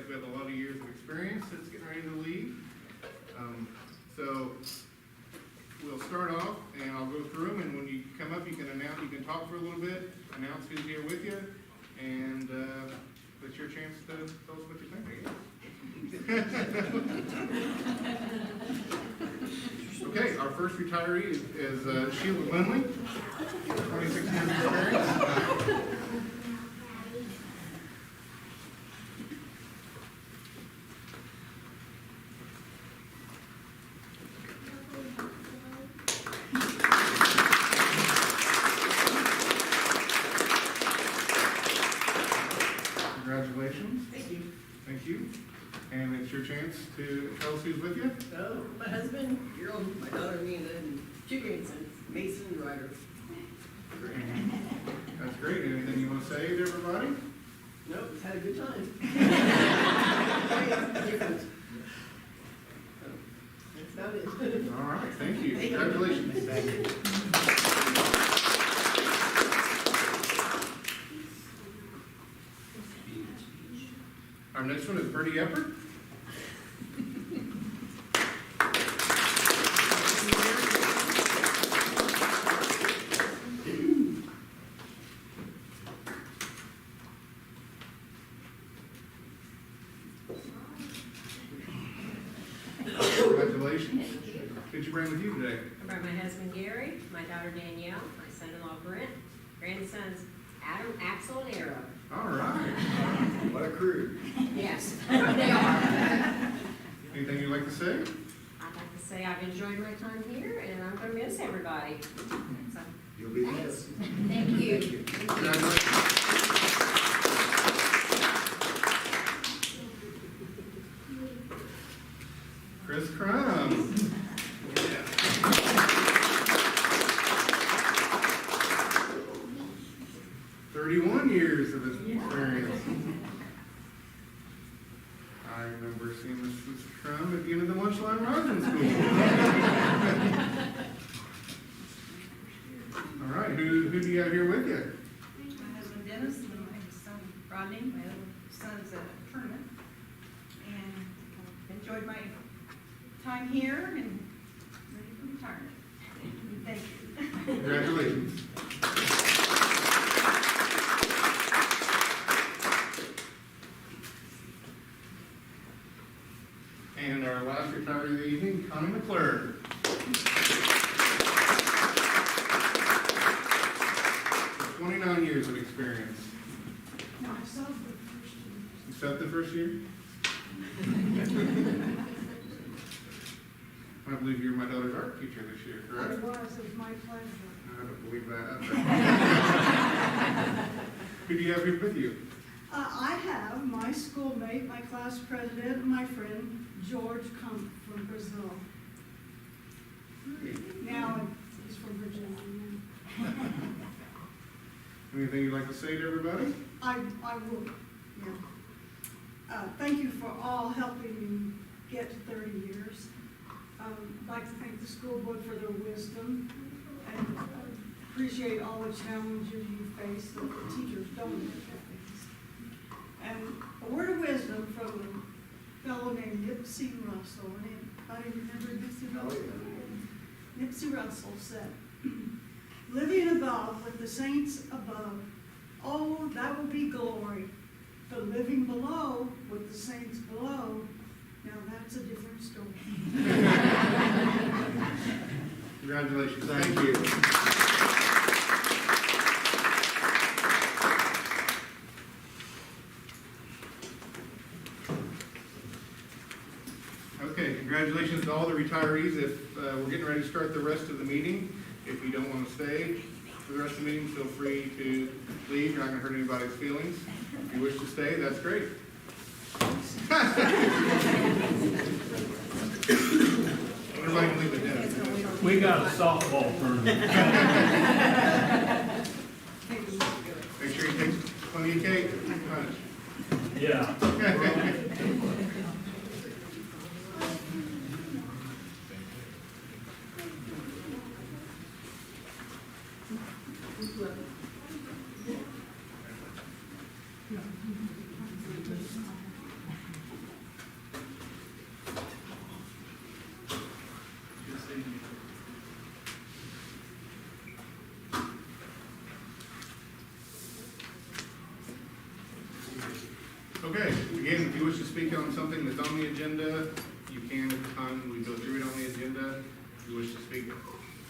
like we have a lot of years of experience that's getting ready to leave. So we'll start off and I'll go through them, and when you come up, you can talk for a little bit, announce who's here with you, and it's your chance to tell us what you think, I guess. Okay, our first retiree is Sheila Lindley, 26 years of experience. Congratulations. Thank you. Thank you. And it's your chance to tell us who's with you. So, my husband, my daughter Amanda, and two grandsons, Mason and Ryder. That's great. Anything you want to say to everybody? Nope, just had a good time. Different. That's about it. All right. Thank you. Thank you. Congratulations. Thank you. Our next one is Bertie Eppert. Congratulations. Who'd you bring with you today? I brought my husband Gary, my daughter Danielle, my son-in-law Brent, grandsons Adam, Axel, and Arrow. All right. What a crew. Yes, they are. Anything you'd like to say? I'd like to say I've enjoyed my time here, and I'm going to miss everybody. So, You'll be thanks. Thank you. Congratulations. Chris Crum. Yeah. 31 years of experience. I remember seeing Mrs. Crum at the end of the lunch line Rosin School. All right, who do you have here with you? My husband Dennis and my son Rodney. My other son's at a tournament. And enjoyed my time here and ready for retirement. Thank you. Congratulations. And our last retiree of the evening, Connie McClure. For 29 years of experience. No, I saw the first year. You set the first year? I believe you're my daughter's art teacher this year, correct? It was my pleasure. I don't believe that. Who do you have here with you? I have my schoolmate, my class president, and my friend George come from Brazil. Now he's from Virginia. Anything you'd like to say to everybody? I will, yeah. Thank you for all helping me get to 30 years. I'd like to thank the school board for their wisdom and appreciate all the challenges you face that the teachers don't face. And a word of wisdom from a fellow named Nipsey Russell. Anybody remember Nipsey Russell? Nipsey Russell said, "Living above with the saints above, oh, that will be glory. But living below with the saints below, now that's a different story." Congratulations. Thank you. Okay, congratulations to all the retirees. If we're getting ready to start the rest of the meeting, if you don't want to stay for the rest of the meeting, feel free to leave. You're not going to hurt anybody's feelings. If you wish to stay, that's great. Everybody can leave it down. We got a softball tournament. Make sure you take plenty of cake. Punch. Yeah. Okay, again, if you wish to speak on something that's on the agenda, you can at the time we go through it on the agenda. If you wish to speak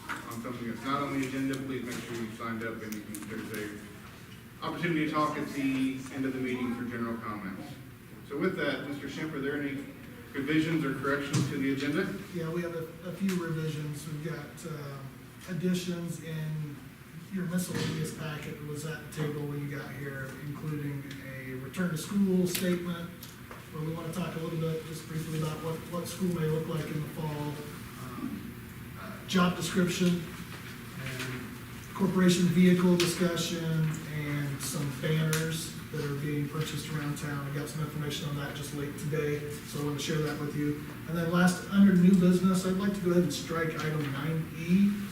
on something that's not on the agenda, please make sure you've signed up, and there's a opportunity to talk at the end of the meeting for general comments. So with that, Mr. Schimpf, are there any revisions or corrections to the agenda? Yeah, we have a few revisions. We've got additions in your miscellaneous packet that was at the table when you got here, including a return to school statement, where we want to talk a little bit, just briefly, about what school may look like in the fall, job description, and corporation vehicle discussion, and some banners that are being purchased around town. I got some information on that just late today, so I want to share that with you. And then last, under new business, I'd like to go ahead and strike item 9E.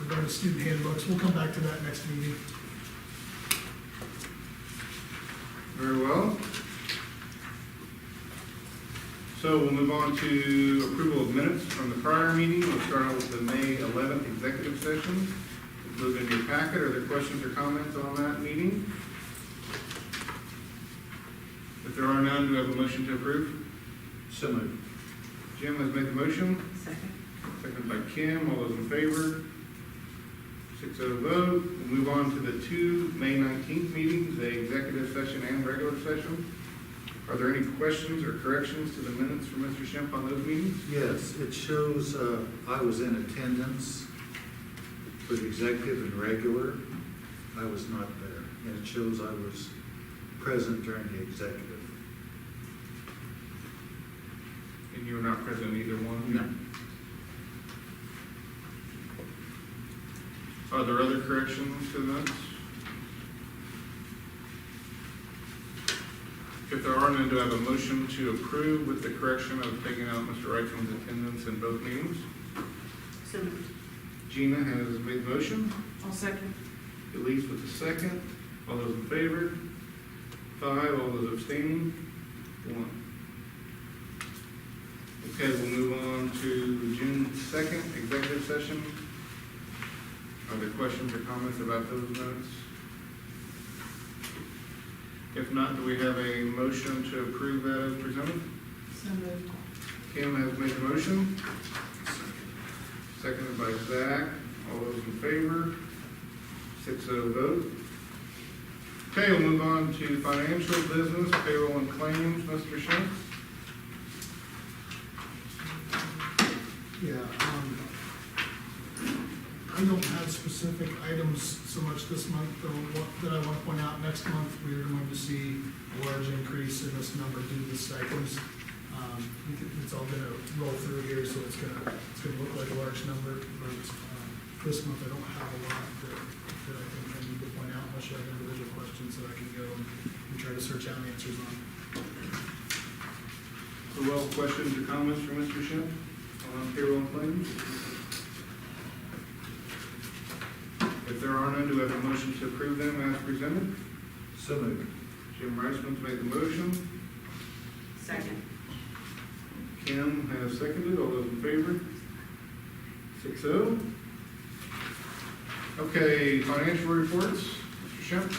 Regarding student handbooks, we'll come back to that next meeting. Very well. So we'll move on to approval of minutes from the prior meeting. We'll start out with the May 11th executive session. Included in your packet. Are there questions or comments on that meeting? If there are none, do we have a motion to approve? So moved. Jim has made the motion, Second. seconded by Kim. All those in favor? 6-0 vote. We'll move on to the two May 19th meetings, the executive session and regular session. Are there any questions or corrections to the minutes from Mr. Schimpf on those meetings? Yes, it shows, I was in attendance for the executive and regular. I was not there. And it shows I was present during the executive. And you were not present in either one? No. Are there other corrections to this? If there are none, do I have a motion to approve with the correction of taking out Mr. Wrightsman's attendance in both meetings? So moved. Gina has made the motion. I'll second. Elise with the second. All those in favor? 5. All those abstaining? 1. Okay, we'll move on to the June 2nd executive session. Are there questions or comments about those minutes? If not, do we have a motion to approve that as presented? So moved. Kim has made the motion. Seconded by Zach. All those in favor? 6-0 vote. Okay, we'll move on to financial business, payroll and claims. Mr. Schimpf? Yeah, I don't have specific items so much this month, though, that I want to point out. Next month, we're going to see a large increase in this number due to the stipends. It's all gonna roll through here, so it's gonna look like a large number, but, this month I don't have a lot that I think I need to point out, unless you have individual questions that I can go and try to search out answers on. So, well, questions or comments from Mr. Schimpf on payroll and claims? If there are none, do we have a motion to approve them as presented? So moved. Jim Reisman's made the motion. Second. Kim has seconded. All those in favor? 6-0. Okay, financial reports. Mr. Schimpf?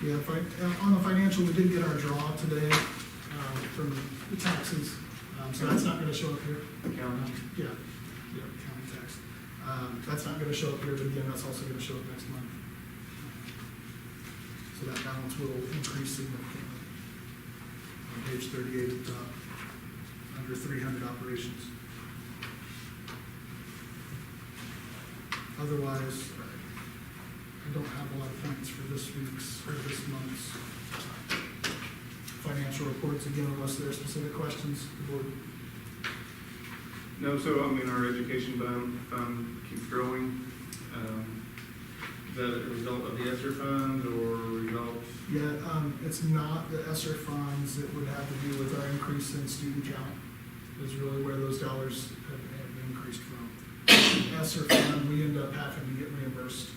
Yeah, on the financial, we did get our draw today, from the taxes, so that's not gonna show up here. County. Yeah, county tax. That's not gonna show up here, but again, that's also gonna show up next month. So that balance will increase significantly. On page 38 at the top, under 300 operations. Otherwise, I don't have a lot of points for this week's, or this month's financial reports, again, unless there are specific questions, the board. No, so, I mean, our education fund keeps growing. Is that a result of the ESSER funds or a result? Yeah, it's not the ESSER funds, it would have to do with our increase in student count, is really where those dollars have increased from. ESSER fund, we end up having to get reimbursed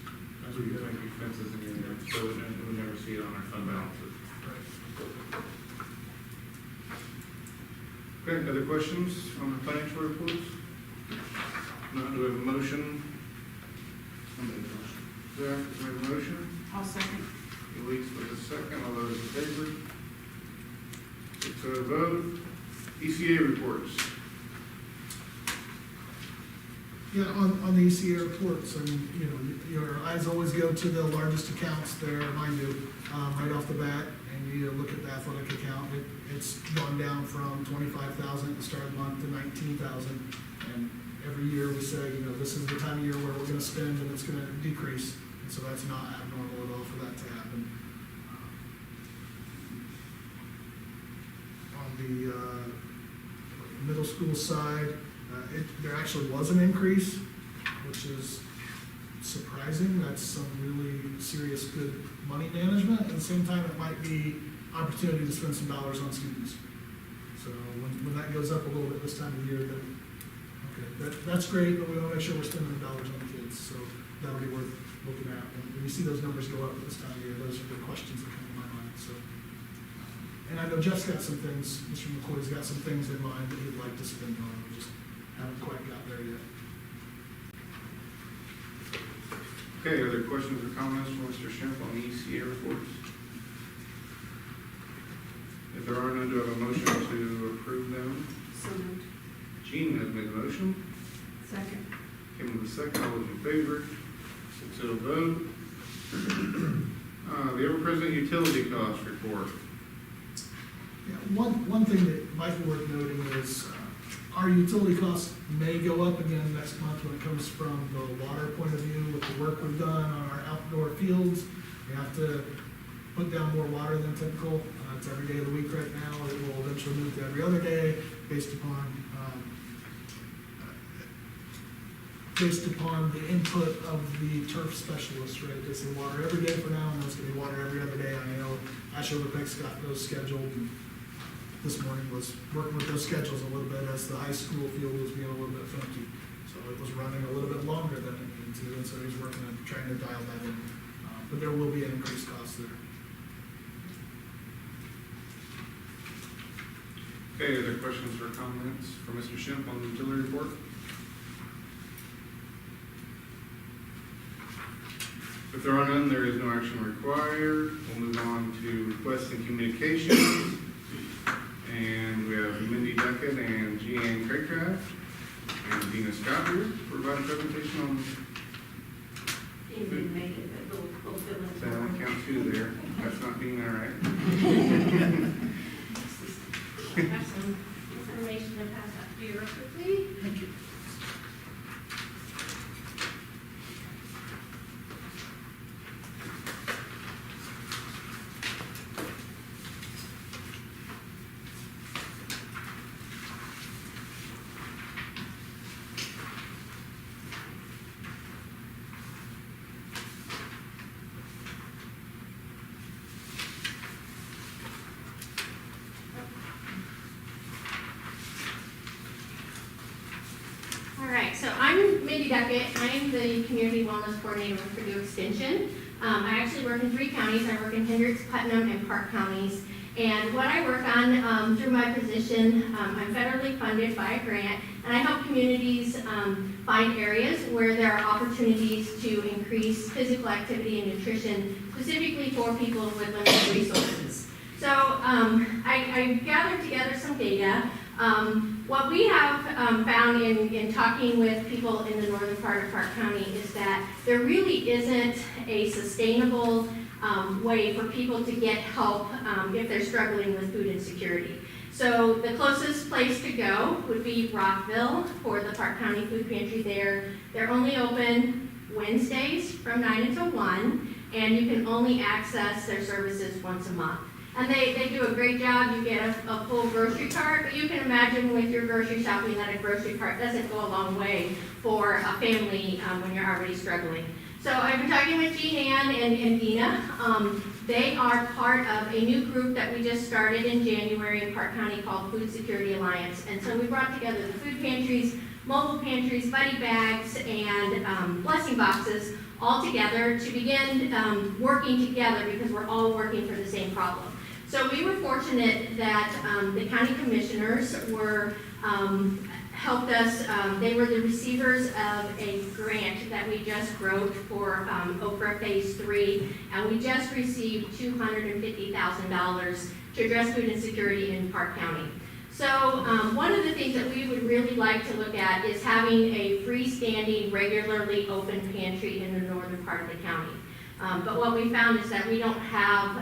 as So we you go. think expenses in there, so we never see it on our fund balances. Okay, other questions on the financial reports? Not, do we have a motion? Somebody motion. Zach has made a motion. I'll second. Elise with a second. All those in favor? Six oh vote. ECA reports. Yeah, on the ECA reports, and, you know, your eyes always go to the largest accounts there, mine do, right off the bat, and you look at the athletic account, it's gone down from 25,000 at the start of the month to 19,000. And every year we say, you know, this is the time of year where we're gonna spend and it's gonna decrease, and so that's not abnormal at all for that to happen. On the, middle school side, there actually was an increase, which is surprising. That's some really serious good money management. At the same time, it might be opportunity to spend some dollars on students. So when that goes up a little bit this time of year, then, okay, that's great, but we wanna make sure we're spending the dollars on the kids, so that'll be worth looking at. And when you see those numbers go up at this time of year, those are the questions that come to my mind, so. And I know Jeff's got some things, Mr. McCoy's got some things in mind that he'd like to spend on, we just haven't quite got there yet. Okay, are there questions or comments from Mr. Schimpf on the ECA reports? If there are none, do I have a motion to approve them? So moved. Jean has made the motion. Second. Kim with the second. All those in favor? 6-0 vote. The ever-present utility cost report. Yeah, one thing that might be worth noting is, our utility costs may go up again next month when it comes from the water point of view with the work we've done on our outdoor fields. We have to put down more water than typical. It's every day of the week right now. It will eventually move to every other day based upon the input of the turf specialists, right? They say water every day for now, and it's gonna be water every other day. I know Ashley Peck's got those scheduled, and this morning was working with those schedules a little bit as the high school field was being a little bit funky. So it was running a little bit longer than it needed to, and so he's working on trying to dial that in. But there will be an increased cost there. Okay, are there questions or comments for Mr. Schimpf on the utility report? If there are none, there is no action required. We'll move on to requests and communications. And we have Mindy Duckett and Jeanne Craycraft and Dina Scott here to provide a presentation on, Dean didn't make it, but we'll fill in. so I count two there. That's not Dina, right? Have some information to pass out to you real quickly. Thank you. All right, so I'm Mindy Duckett. I'm the Community Wellness Coordinator with Purdue Extension. I actually work in 3 counties. I work in Hendricks, Putnam, and Park counties. And what I work on through my position, I'm federally funded by a grant, and I help communities find areas where there are opportunities to increase physical activity and nutrition, specifically for people with limited resources. So I gathered together some data. What we have found in talking with people in the northern part of Park County is that there really isn't a sustainable way for people to get help if they're struggling with food insecurity. So the closest place to go would be Rockville for the Park County Food Pantry there. They're only open Wednesdays from 9 until 1, and you can only access their services once a month. And they do a great job. You get a full grocery cart, but you can imagine with your grocery shopping that a grocery cart doesn't go a long way for a family when you're already struggling. So I've been talking with Jeanne and Dina. They are part of a new group that we just started in January in Park County called Food Security Alliance. And so we brought together the food pantries, mobile pantries, buddy bags, and blessing boxes all together to begin working together because we're all working for the same problem. So we were fortunate that the county commissioners were helped us, they were the receivers of a grant that we just wrote for Okra Phase 3, and we just received $250,000 to address food insecurity in Park County. So one of the things that we would really like to look at is having a freestanding, regularly open pantry in the northern part of the county. But what we found is that we don't have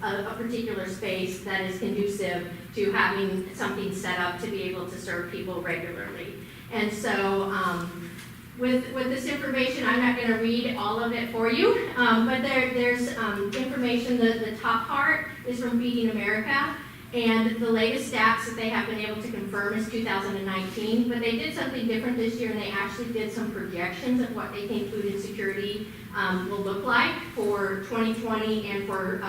a particular space that is conducive to having something set up to be able to serve people regularly. And so with this information, I'm not going to read all of it for you, but there's information. The top part is from Feeding America, and the latest stats that they have been able to confirm is 2019, but they did something different this year, and they actually did some projections of what they think food insecurity will look like for 2020 and for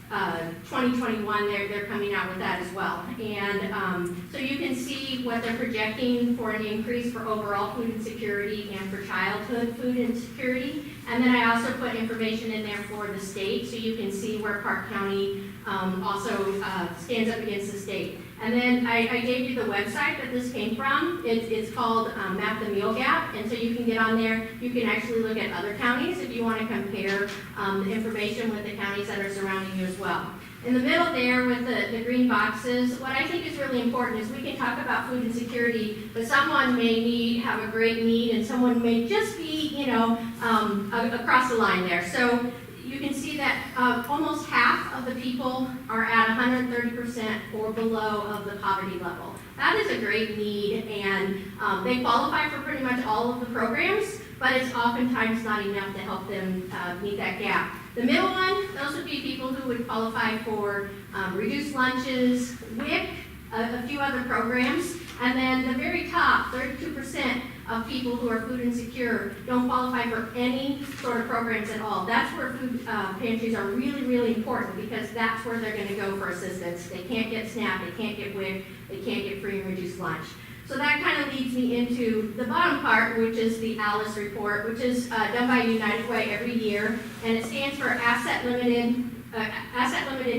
2021. They're coming out with that as well. And so you can see what they're projecting for an increase for overall food insecurity and for childhood food insecurity. And then I also put information in there for the state, so you can see where Park County also stands up against the state. And then I gave you the website that this came from. It's called Map the Meal Gap, and so you can get on there. You can actually look at other counties if you want to compare the information with the counties that are surrounding you as well. In the middle there with the green boxes, what I think is really important is we can talk about food insecurity, but someone may have a great need, and someone may just be, across the line there. So you can see that almost half of the people are at 130% or below of the poverty level. That is a great need, and they qualify for pretty much all of the programs, but it's oftentimes not enough to help them meet that gap. The middle one, those would be people who would qualify for reduced lunches, WIC, a few other programs, and then the very top, 32% of people who are food insecure don't qualify for any sort of programs at all. That's where food pantries are really, really important, because that's where they're going to go for assistance. They can't get SNAP, they can't get WIC, they can't get free and reduced lunch. So that kind of leads me into the bottom part, which is the ALICE report, which is done by United Way every year, and it stands for Asset Limited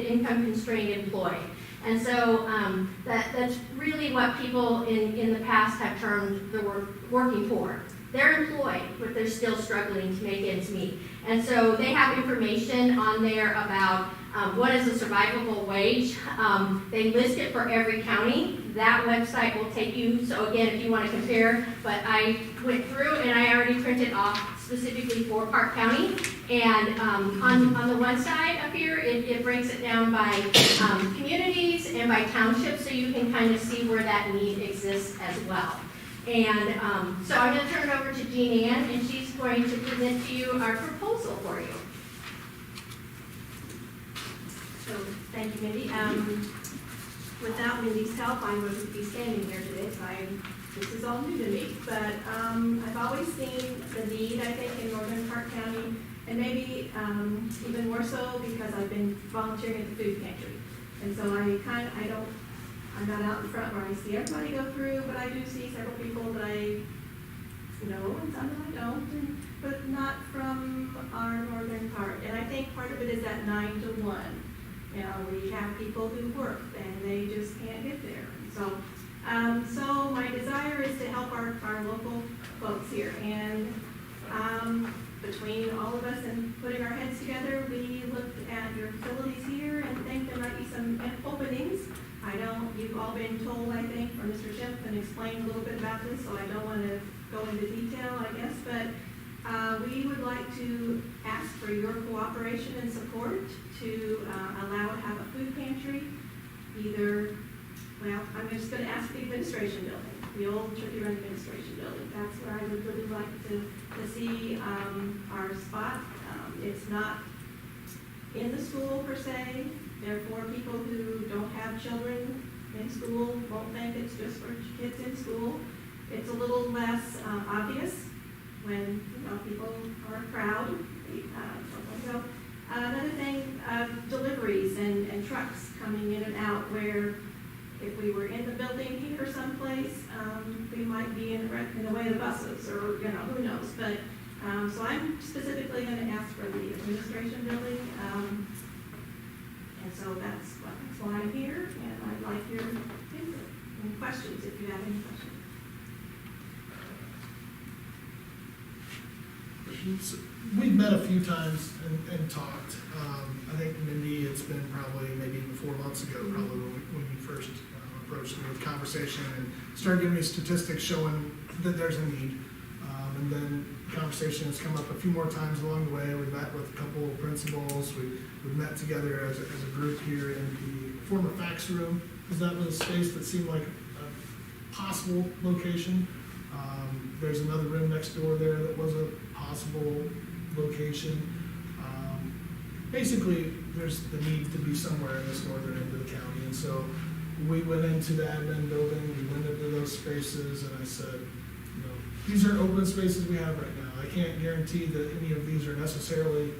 Income Constrained Employed. And so that's really what people in the past have termed the working poor. They're employed, but they're still struggling to make ends meet. And so they have information on there about what is a survivable wage. They list it for every county. That website will take you, so again, if you want to compare, but I went through and I already printed off specifically for Park County. And on the one side up here, it breaks it down by communities and by townships, so you can kind of see where that need exists as well. And so I'm going to turn it over to Jean Ann, and she's going to present to you our proposal for you. So, thank you, Mindy. Without Mindy's help, I wouldn't be standing here today, so this is all new to me. But I've always seen the need, I think, in Northern Park County, and maybe even more so because I've been volunteering at the food pantry. And so I'm not out in front where I see everybody go through, but I do see several people that I know and some that I don't, but not from our northern part. And I think part of it is that 9 to 1. You know, we have people who work and they just can't get there. So my desire is to help our local folks here. And between all of us and putting our heads together, we looked at your facilities here and think there might be some openings. You've all been told, I think, from Mr. Schiff and explained a little bit about this, so I don't want to go into detail, I guess, but we would like to ask for your cooperation and support to allow to have a food pantry, I'm just going to ask the administration building, the old Turkey Run administration building. That's where I would really like to see our spot. It's not in the school per se. Therefore, people who don't have children in school won't think it's just for kids in school. It's a little less obvious when people are a crowd. So another thing, deliveries and trucks coming in and out, where if we were in the building here someplace, we might be in the way of the buses, or who knows. But so I'm specifically going to ask for the administration building. And so that's why I'm here, and I'd like your input and questions if you have any questions. We've met a few times and talked. I think Mindy, it's been probably maybe even 4 months ago, probably when you first approached me with conversation and started giving me statistics showing that there's a need. And then conversation has come up a few more times along the way. We've met with a couple of principals. We've met together as a group here in the former fax room, because that was a space that seemed like a possible location. There's another room next door there that was a possible location. Basically, there's the need to be somewhere in this northern end of the county, and so we went into the admin building, we went into those spaces, and I said, you know, these are open spaces we have right now. I can't guarantee that any of these are necessarily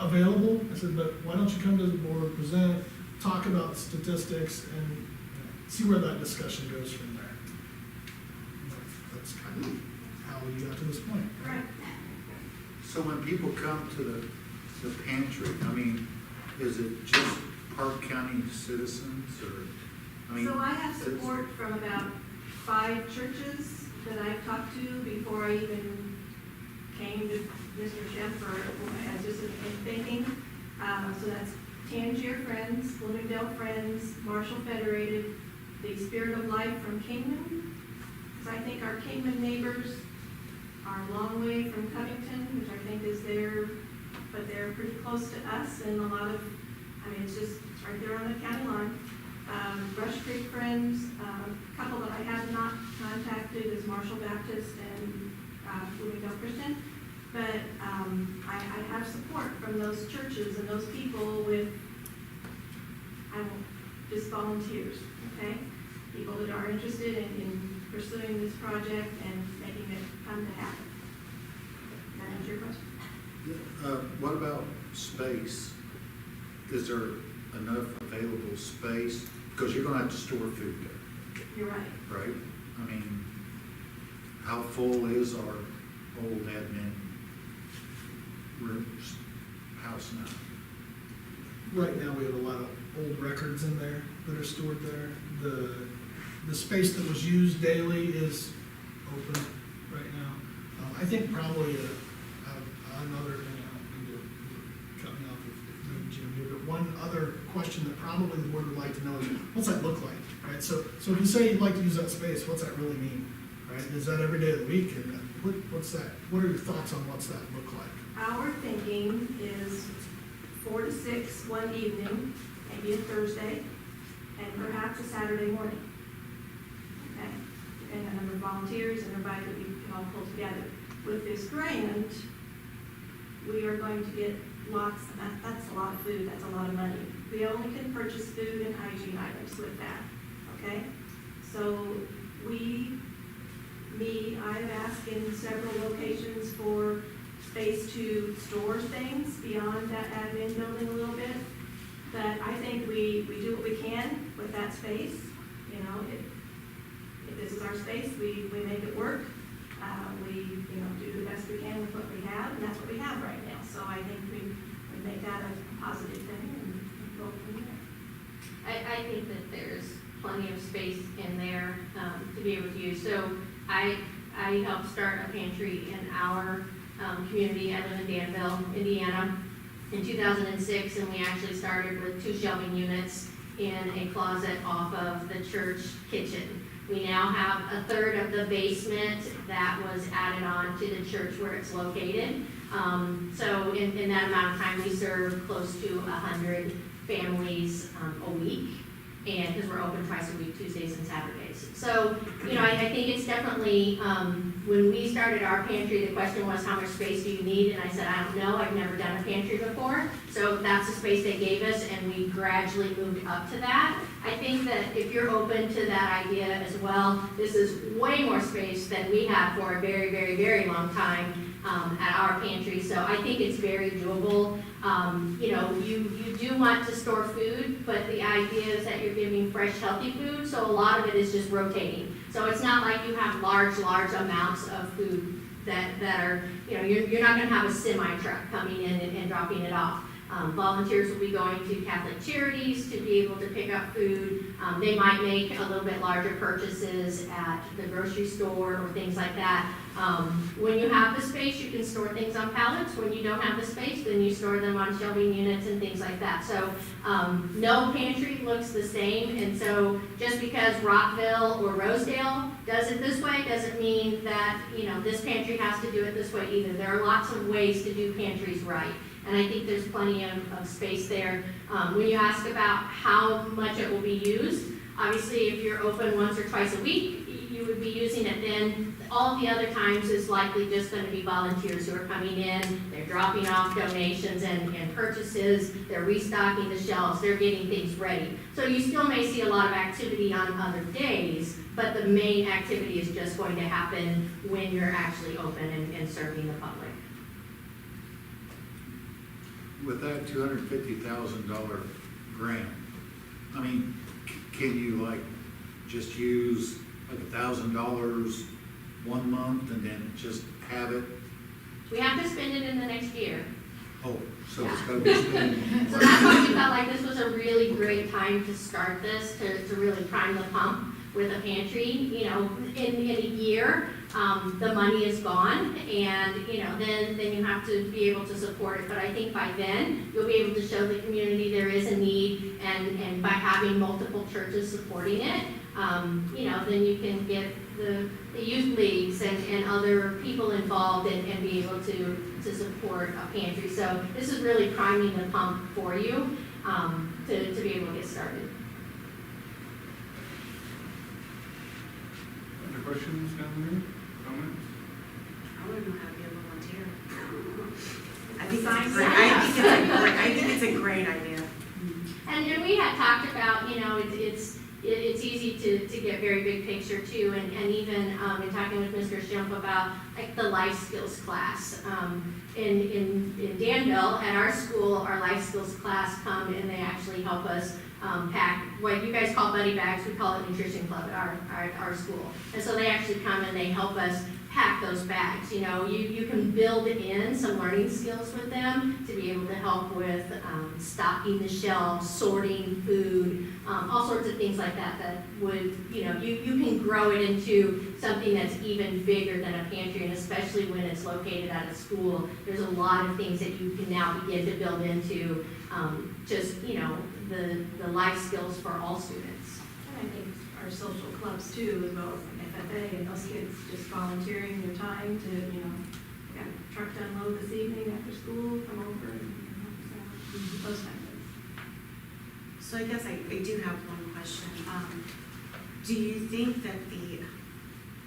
available. I said, but why don't you come to the board, present, talk about statistics, and you know, see where that discussion goes from there. That's kind of how we got to this point. Right. So when people come to the pantry, I mean, is it just Park County citizens, or, I mean? So I have support from about 5 churches that I've talked to before I even came to Mr. Sheff or as just in thinking. So that's Tangier Friends, Bloomingdale Friends, Marshall Federated, the Spirit of Life from Kingman. Because I think our Kingman neighbors are a long way from Covington, which I think is there, but they're pretty close to us, and a lot of, I mean, it's right there on the county line. Brush Creek Friends, a couple that I have not contacted is Marshall Baptist and Bloomingdale Christian, but I have support from those churches and those people with, just volunteers, okay? People that are interested in pursuing this project and making it come to happen. Does that answer your question? What about space? Is there enough available space? Because you're gonna have to store food there, You're right. right? I mean, how full is our old admin rooms, house now? Right now, we have a lot of old records in there that are stored there. The space that was used daily is open right now. I think probably another, and I don't mean to cut me off if maybe Jim here, but one other question that probably the board would like to know is, what's that look like, right? So if you say you'd like to use that space, what's that really mean, right? Is that every day of the week? And what's that? What are your thoughts on what's that look like? Our thinking is 4 to 6 one evening, maybe a Thursday, and perhaps a Saturday morning. Okay, depending on the number of volunteers and everybody that we can all pull together. With this grant, we are going to get lots, that's a lot of food, that's a lot of money. We only can purchase food and hygiene items with that, okay? So I've asked in several locations for space to store things beyond that admin building a little bit. But I think we do what we can with that space. You know, if this is our space, we make it work. We do the best we can with what we have, and that's what we have right now. So I think we make that a positive thing and go from there. I think that there's plenty of space in there to be able to use. So I helped start a pantry in our community. I live in Danville, Indiana, in 2006, and we actually started with 2 shelving units in a closet off of the church kitchen. We now have a third of the basement that was added on to the church where it's located. So in that amount of time, we serve close to 100 families a week, and because we're open twice a week, Tuesdays and Saturdays. So, I think it's definitely, when we started our pantry, the question was, how much space do you need? And I said, I don't know, I've never done a pantry before. So that's the space they gave us, and we gradually moved up to that. I think that if you're open to that idea as well, this is way more space than we had for a very, very, very long time at our pantry. So I think it's very doable. You do want to store food, but the idea is that you're giving fresh, healthy food. So a lot of it is just rotating. So it's not like you have large amounts of food that are, you're not going to have a semi truck coming in and dropping it off. Volunteers will be going to Catholic Charities to be able to pick up food. They might make a little bit larger purchases at the grocery store or things like that. When you have the space, you can store things on pallets. When you don't have the space, then you store them on shelving units and things like that. So no pantry looks the same, and so just because Rockville or Rosedale does it this way doesn't mean that, you know, this pantry has to do it this way either. There are lots of ways to do pantries right, and I think there's plenty of space there. When you ask about how much it will be used, obviously if you're open once or twice a week, you would be using it then. All the other times is likely just going to be volunteers who are coming in, they're dropping off donations and purchases, they're restocking the shelves, they're getting things ready. So you still may see a lot of activity on other days, but the main activity is just going to happen when you're actually open and serving the public. With that $250,000 grant, I mean, can you like just use like $1,000 1 month and then just have it? We have to spend it in the next year. Oh, so it's gotta be spent. So that's why we felt like this was a really great time to start this, to really prime the pump with a pantry. You know, in a year, the money is gone, and, you know, then you have to be able to support it. But I think by then, you'll be able to show the community there is a need, and by having multiple churches supporting it, you know, then you can get the youth leagues and other people involved and be able to support a pantry. So this is really priming the pump for you to be able to get started. Other questions down there, comments? I want to know how to be a volunteer. I think it's a great idea. And we had talked about, you know, it's easy to get very big picture too, and even in talking with Mr. Schimpf about like the life skills class. In Danville, at our school, our life skills class come and they actually help us pack what you guys call buddy bags, we call it nutrition club at our school. And so they actually come and they help us pack those bags. You know, you can build in some learning skills with them to be able to help with stocking the shelves, sorting food, all sorts of things like that would, you know, you can grow it into something that's even bigger than a pantry, and especially when it's located at a school, there's a lot of things that you can now begin to build into just, you know, the life skills for all students. And I think our social clubs too, as well as like FFA and those kids just volunteering their time to, you know, got a truck to unload this evening after school, come over and help us out, those kind of things. So I guess I do have one question. Do you think that the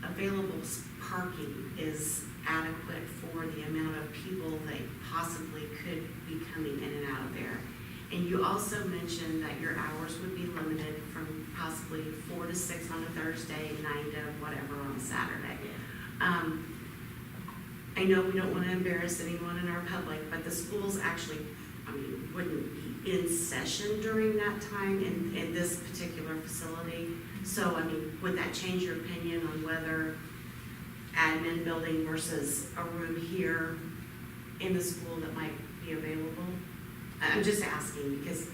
available parking is adequate for the amount of people that possibly could be coming in and out of there? And you also mentioned that your hours would be limited from possibly 4 to 6 on a Thursday, 9 to whatever on a Saturday. I know we don't want to embarrass anyone in our public, but the schools actually, I mean, wouldn't be in session during that time in this particular facility. So, I mean, would that change your opinion on whether admin building versus a room here in the school that might be available? I'm just asking because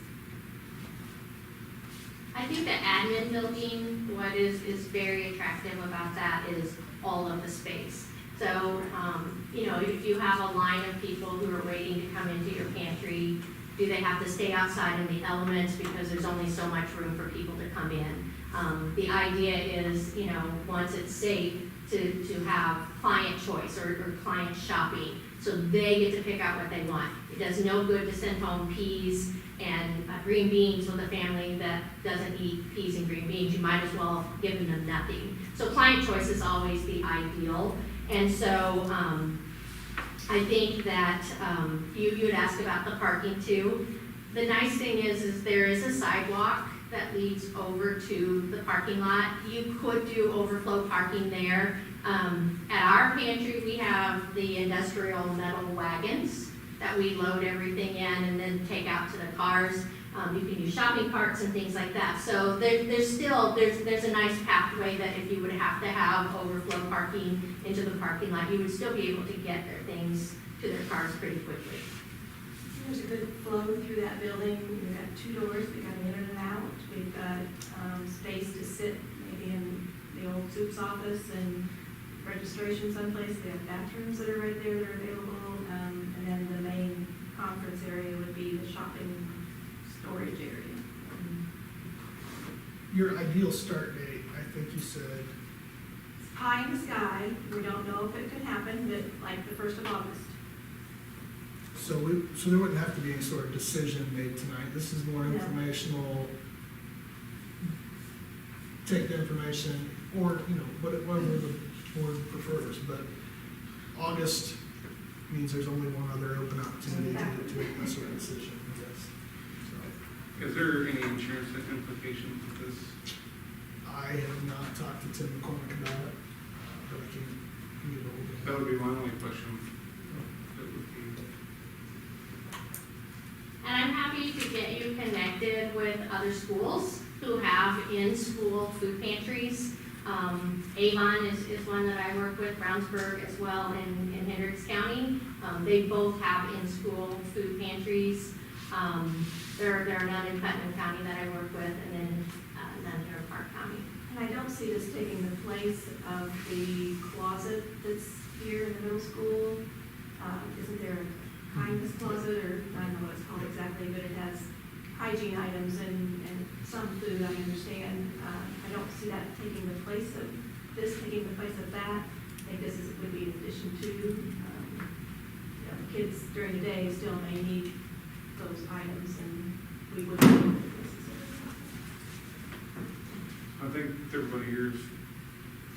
I think the admin building, what is very attractive about that is all of the space. So, you know, if you have a line of people who are waiting to come into your pantry, do they have to stay outside in the elements because there's only so much room for people to come in? The idea is, you know, once it's safe to have client choice or client shopping, so they get to pick out what they want. It does no good to send home peas and green beans with a family that doesn't eat peas and green beans. You might as well give them nothing. So client choice is always the ideal. And so I think that you would ask about the parking too. The nice thing is there is a sidewalk that leads over to the parking lot. You could do overflow parking there. At our pantry, we have the industrial metal wagons that we load everything in and then take out to the cars. You can use shopping carts and things like that. So there's a nice pathway that if you would have to have overflow parking into the parking lot, you would still be able to get their things to their cars pretty quickly. There's a good flow through that building. We've got 2 doors, we've got an in and an out. We've got space to sit maybe in the old soup's office and registration someplace. We have bathrooms that are right there that are available. And then the main conference area would be the shopping storage area. Your ideal start date, I think you said, It's pie in the sky. We don't know if it could happen, but like the 1st of August. so there wouldn't have to be any sort of decision made tonight. This is more No. informational. Take the information, or, you know, whatever the board prefers, but August means there's only one other open opportunity to make that sort of decision, I guess. So, Is there any insurance implications with this? I have not talked to Tim McCormick about it, but I can get hold of him. That would be my only question. That would be, And I'm happy to get you connected with other schools who have in-school food pantries. Avon is one that I work with, Brownsburg as well in Hendricks County. They both have in-school food pantries. There are none in Putnam County that I work with, and then none here in Park County. And I don't see this taking the place of the closet that's here in the middle school. Isn't there a kindness closet, or I don't know what it's called exactly, but it has hygiene items and some food, I understand. I don't see that taking the place of that. I think this would be in addition to, kids during the day still may need those items, and we wouldn't need it necessarily. I think everybody here is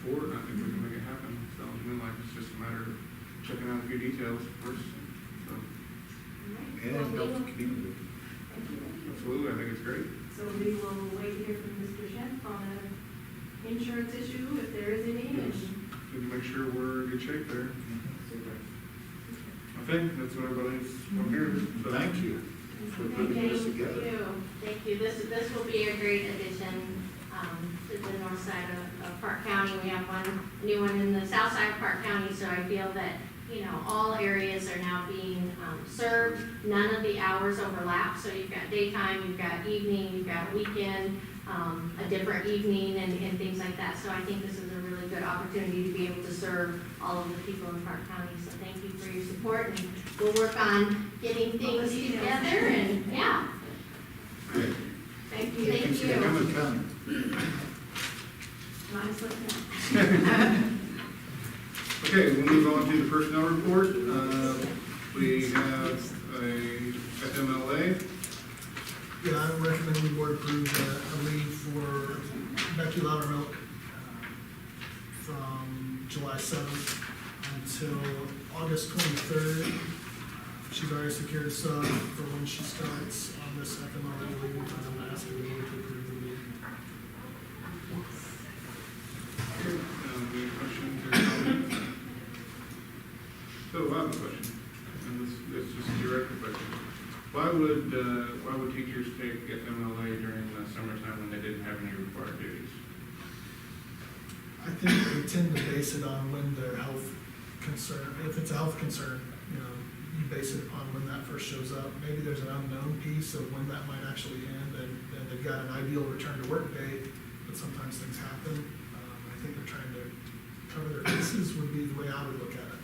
for it, and I think we can make it happen. So, I mean, like, it's just a matter of checking out a few details first. So, And it helps the community. Thank you. absolutely, I think it's great. So we will wait to hear from Mr. Schiff on an insurance issue, if there is any, and We can make sure we're in good shape there. super. I think that's what everybody's from here. So, Thank you for putting this together. Thank you. This will be a great addition to the north side of Park County. We have a new one in the south side of Park County, so I feel that, all areas are now being served. None of the hours overlap, so you've got daytime, you've got evening, you've got weekend, a different evening and things like that. So I think this is a really good opportunity to be able to serve all of the people in Park County. So thank you for your support, and we'll work on getting things together, and yeah. Thank you. Thank you. Putnam County. Nice looking. Okay, we'll move on to the personnel report. We have a FMLA. Yeah, I recommend the board approve a leave for Becky Loudermilk from July 7th until August 23rd. She's already secured a sub for when she starts on this FMLA leave, and I'm asking the board to approve the leave. Any questions or comments? So I have a question, and this is just a direct question. Why would teachers take FMLA during the summertime when they didn't have any required duties? I think they tend to base it on when their health concern, if it's a health concern, you base it upon when that first shows up. Maybe there's an unknown piece of when that might actually end, and they've got an ideal return to work date, but sometimes things happen. I think they're trying to cover their bases would be the way I would look at it.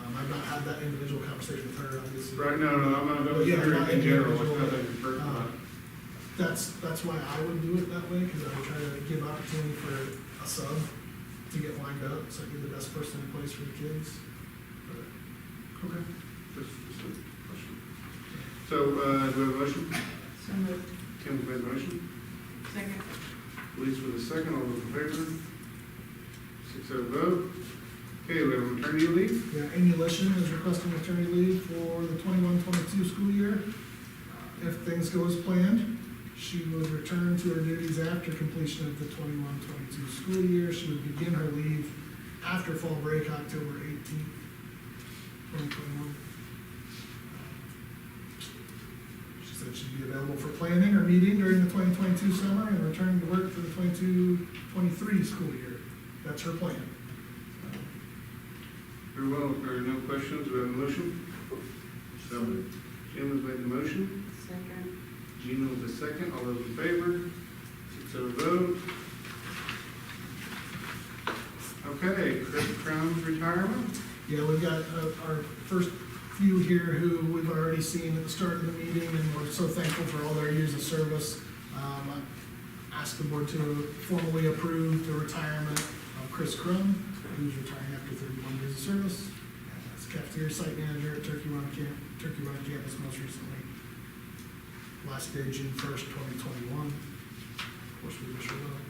I've not had that individual conversation with her, obviously. Right, no, I'm not, But yeah, not in general, it's individual, nothing personal. That's why I would do it that way, because I would try to give opportunity for a sub to get lined up, so I get the best person in place for the kids. But, okay. Just a question. So, do we have a motion? So moved. Kim's made a motion. Second. Elise with a second, all those in favor? 6-0 vote. Okay, we have maternity leave. Yeah, Amy Lishon is requesting maternity leave for the 21-22 school year. If things go as planned, she would return to her duties after completion of the 21-22 school year. She would begin her leave after fall break, October 18th, 2021. She said she'd be available for planning or meeting during the 2022 summer and returning to work for the 22-23 school year. That's her plan. Very well, if there are no questions, we have a motion. So moved. Jim has made the motion. Second. Gina with the second. All those in favor? 6-0 vote. Okay, Chris Crown's retirement. Yeah, we've got our first few here who we've already seen at the start of the meeting, and we're so thankful for all their years of service. I asked the board to formally approve the retirement of Chris Crum, who's retiring after 31 years of service as cafeteria site manager at Turkey Run campus most recently. Last day, June 1st, 2021. Of course, we wish her well.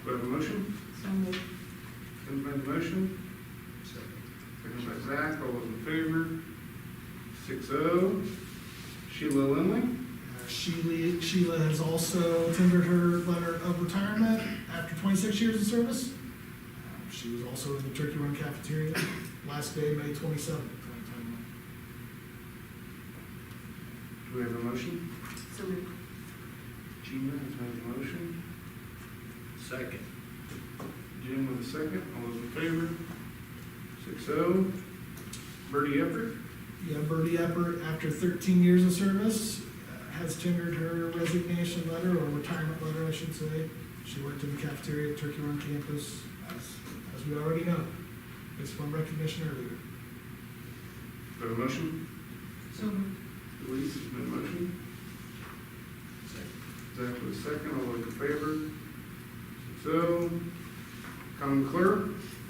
Do I have a motion? So moved. Tim made the motion. Second by Zach. All those in favor? 6-0. Sheila Lindley. Sheila has also tendered her letter of retirement after 26 years of service. She was also in the Turkey Run cafeteria. Last day, May 27th, 2021. Do we have a motion? So moved. Gina has made the motion. Second. Jim with the second. All those in favor? 6-0. Bertie Everett. Yeah, Bertie Eppert, after 13 years of service, has tendered her resignation letter, or retirement letter, I should say. She worked in the cafeteria at Turkey Run campus, as we already know. It's one recognition earlier. Do we have a motion? So moved. Elise has made a motion. Zach with a second. All those in favor? 6-0. Common clerk.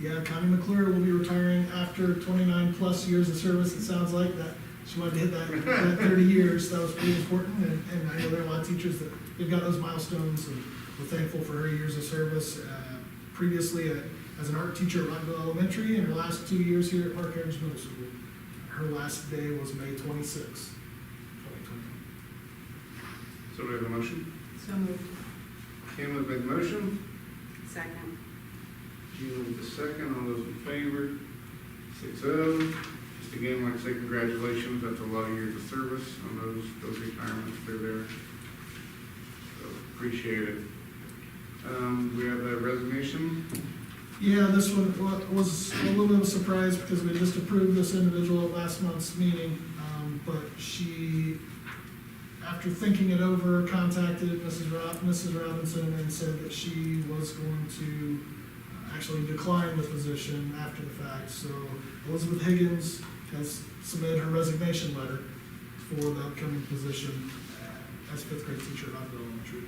Yeah, Connie McClure will be retiring after 29+ years of service. It sounds like that she wanted to hit that 30 years. That was pretty important, and I know there are a lot of teachers that they've got those milestones, and we're thankful for her years of service. Previously, as an art teacher at Rockville Elementary, and her last 2 years here at Park Ridge Middle School. Her last day was May 26, 2021. So do we have a motion? So moved. Kim has made the motion. Second. Gina with the second. All those in favor? 6-0. Just again, like I say, congratulations. That's a lot of years of service on those retirements. They're there. So appreciate it. We have a resignation. Yeah, this one was a little bit of a surprise because we just approved this individual at last month's meeting. But she, after thinking it over, contacted Mrs. Robinson and said that she was going to actually decline the position after the fact. So Elizabeth Higgins has submitted her resignation letter for the upcoming position as 5th grade teacher at Rockville Elementary.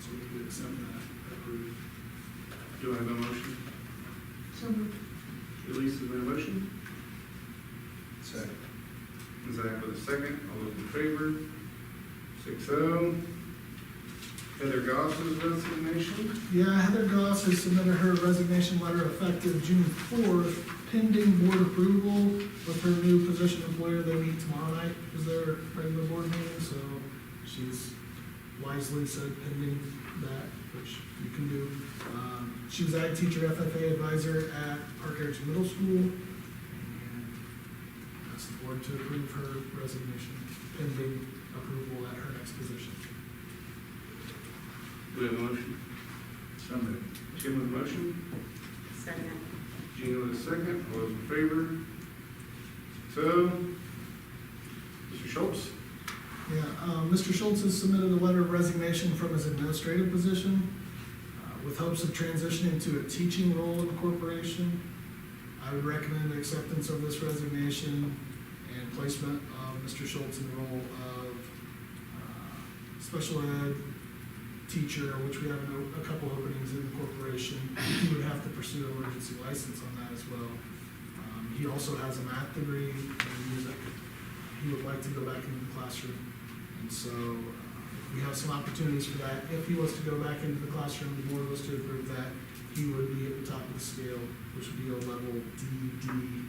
So we would accept that, approved. Do I have a motion? So moved. Elise has made a motion. Second. Zach with a second. All those in favor? 6-0. Heather Goss's resignation. Yeah, Heather Goss has submitted her resignation letter effective June 4th, pending board approval with her new position employer. They meet tomorrow night as their regular board meeting, so she's wisely said pending that, which you can do. She was ag teacher, FFA advisor at Park Ridge Middle School, and asked the board to approve her resignation pending approval at her next position. Do we have a motion? So moved. Jim with a motion. Second. Gina with a second. All those in favor? 6-0. Mr. Schultz. Yeah, Mr. Schultz has submitted a letter of resignation from his administrative position with hopes of transitioning to a teaching role in the corporation. I would recommend the acceptance of this resignation and placement of Mr. Schultz in the role of special ed teacher, which we have a couple openings in the corporation. He would have to pursue an emergency license on that as well. He also has a math degree, and he would like to go back into the classroom. And so we have some opportunities for that. If he was to go back into the classroom, the board was to approve that, he would be at the top of the scale, which would be a level DD.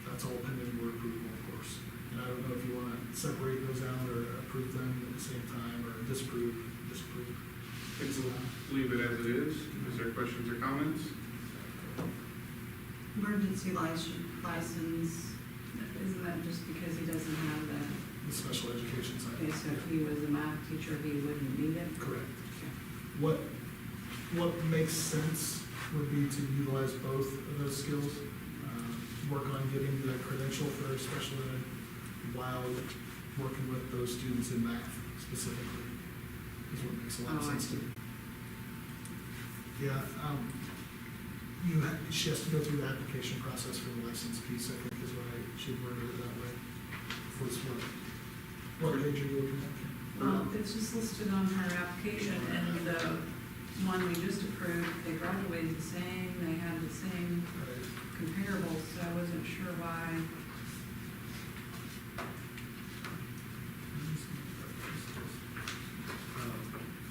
That's all pending board approval, of course. And I don't know if you want to separate those out or approve them at the same time, or disapprove. Let's leave it as it is. Is there questions or comments? Emergency license, isn't that just because he doesn't have that? The special education side. Okay, so if he was a math teacher, he wouldn't need it? Correct. What makes sense would be to utilize both of those skills. work on getting the credential for special ed while working with those students in math specifically, is what makes a lot of Oh, I sense to me. Yeah, she has to go through the application process for the license piece, I think is why she worded it that way. For what page are you looking at, Kim? It's just listed on her application, and the one we just approved, they graduated the same, they had the same Right. comparables, so I wasn't sure why.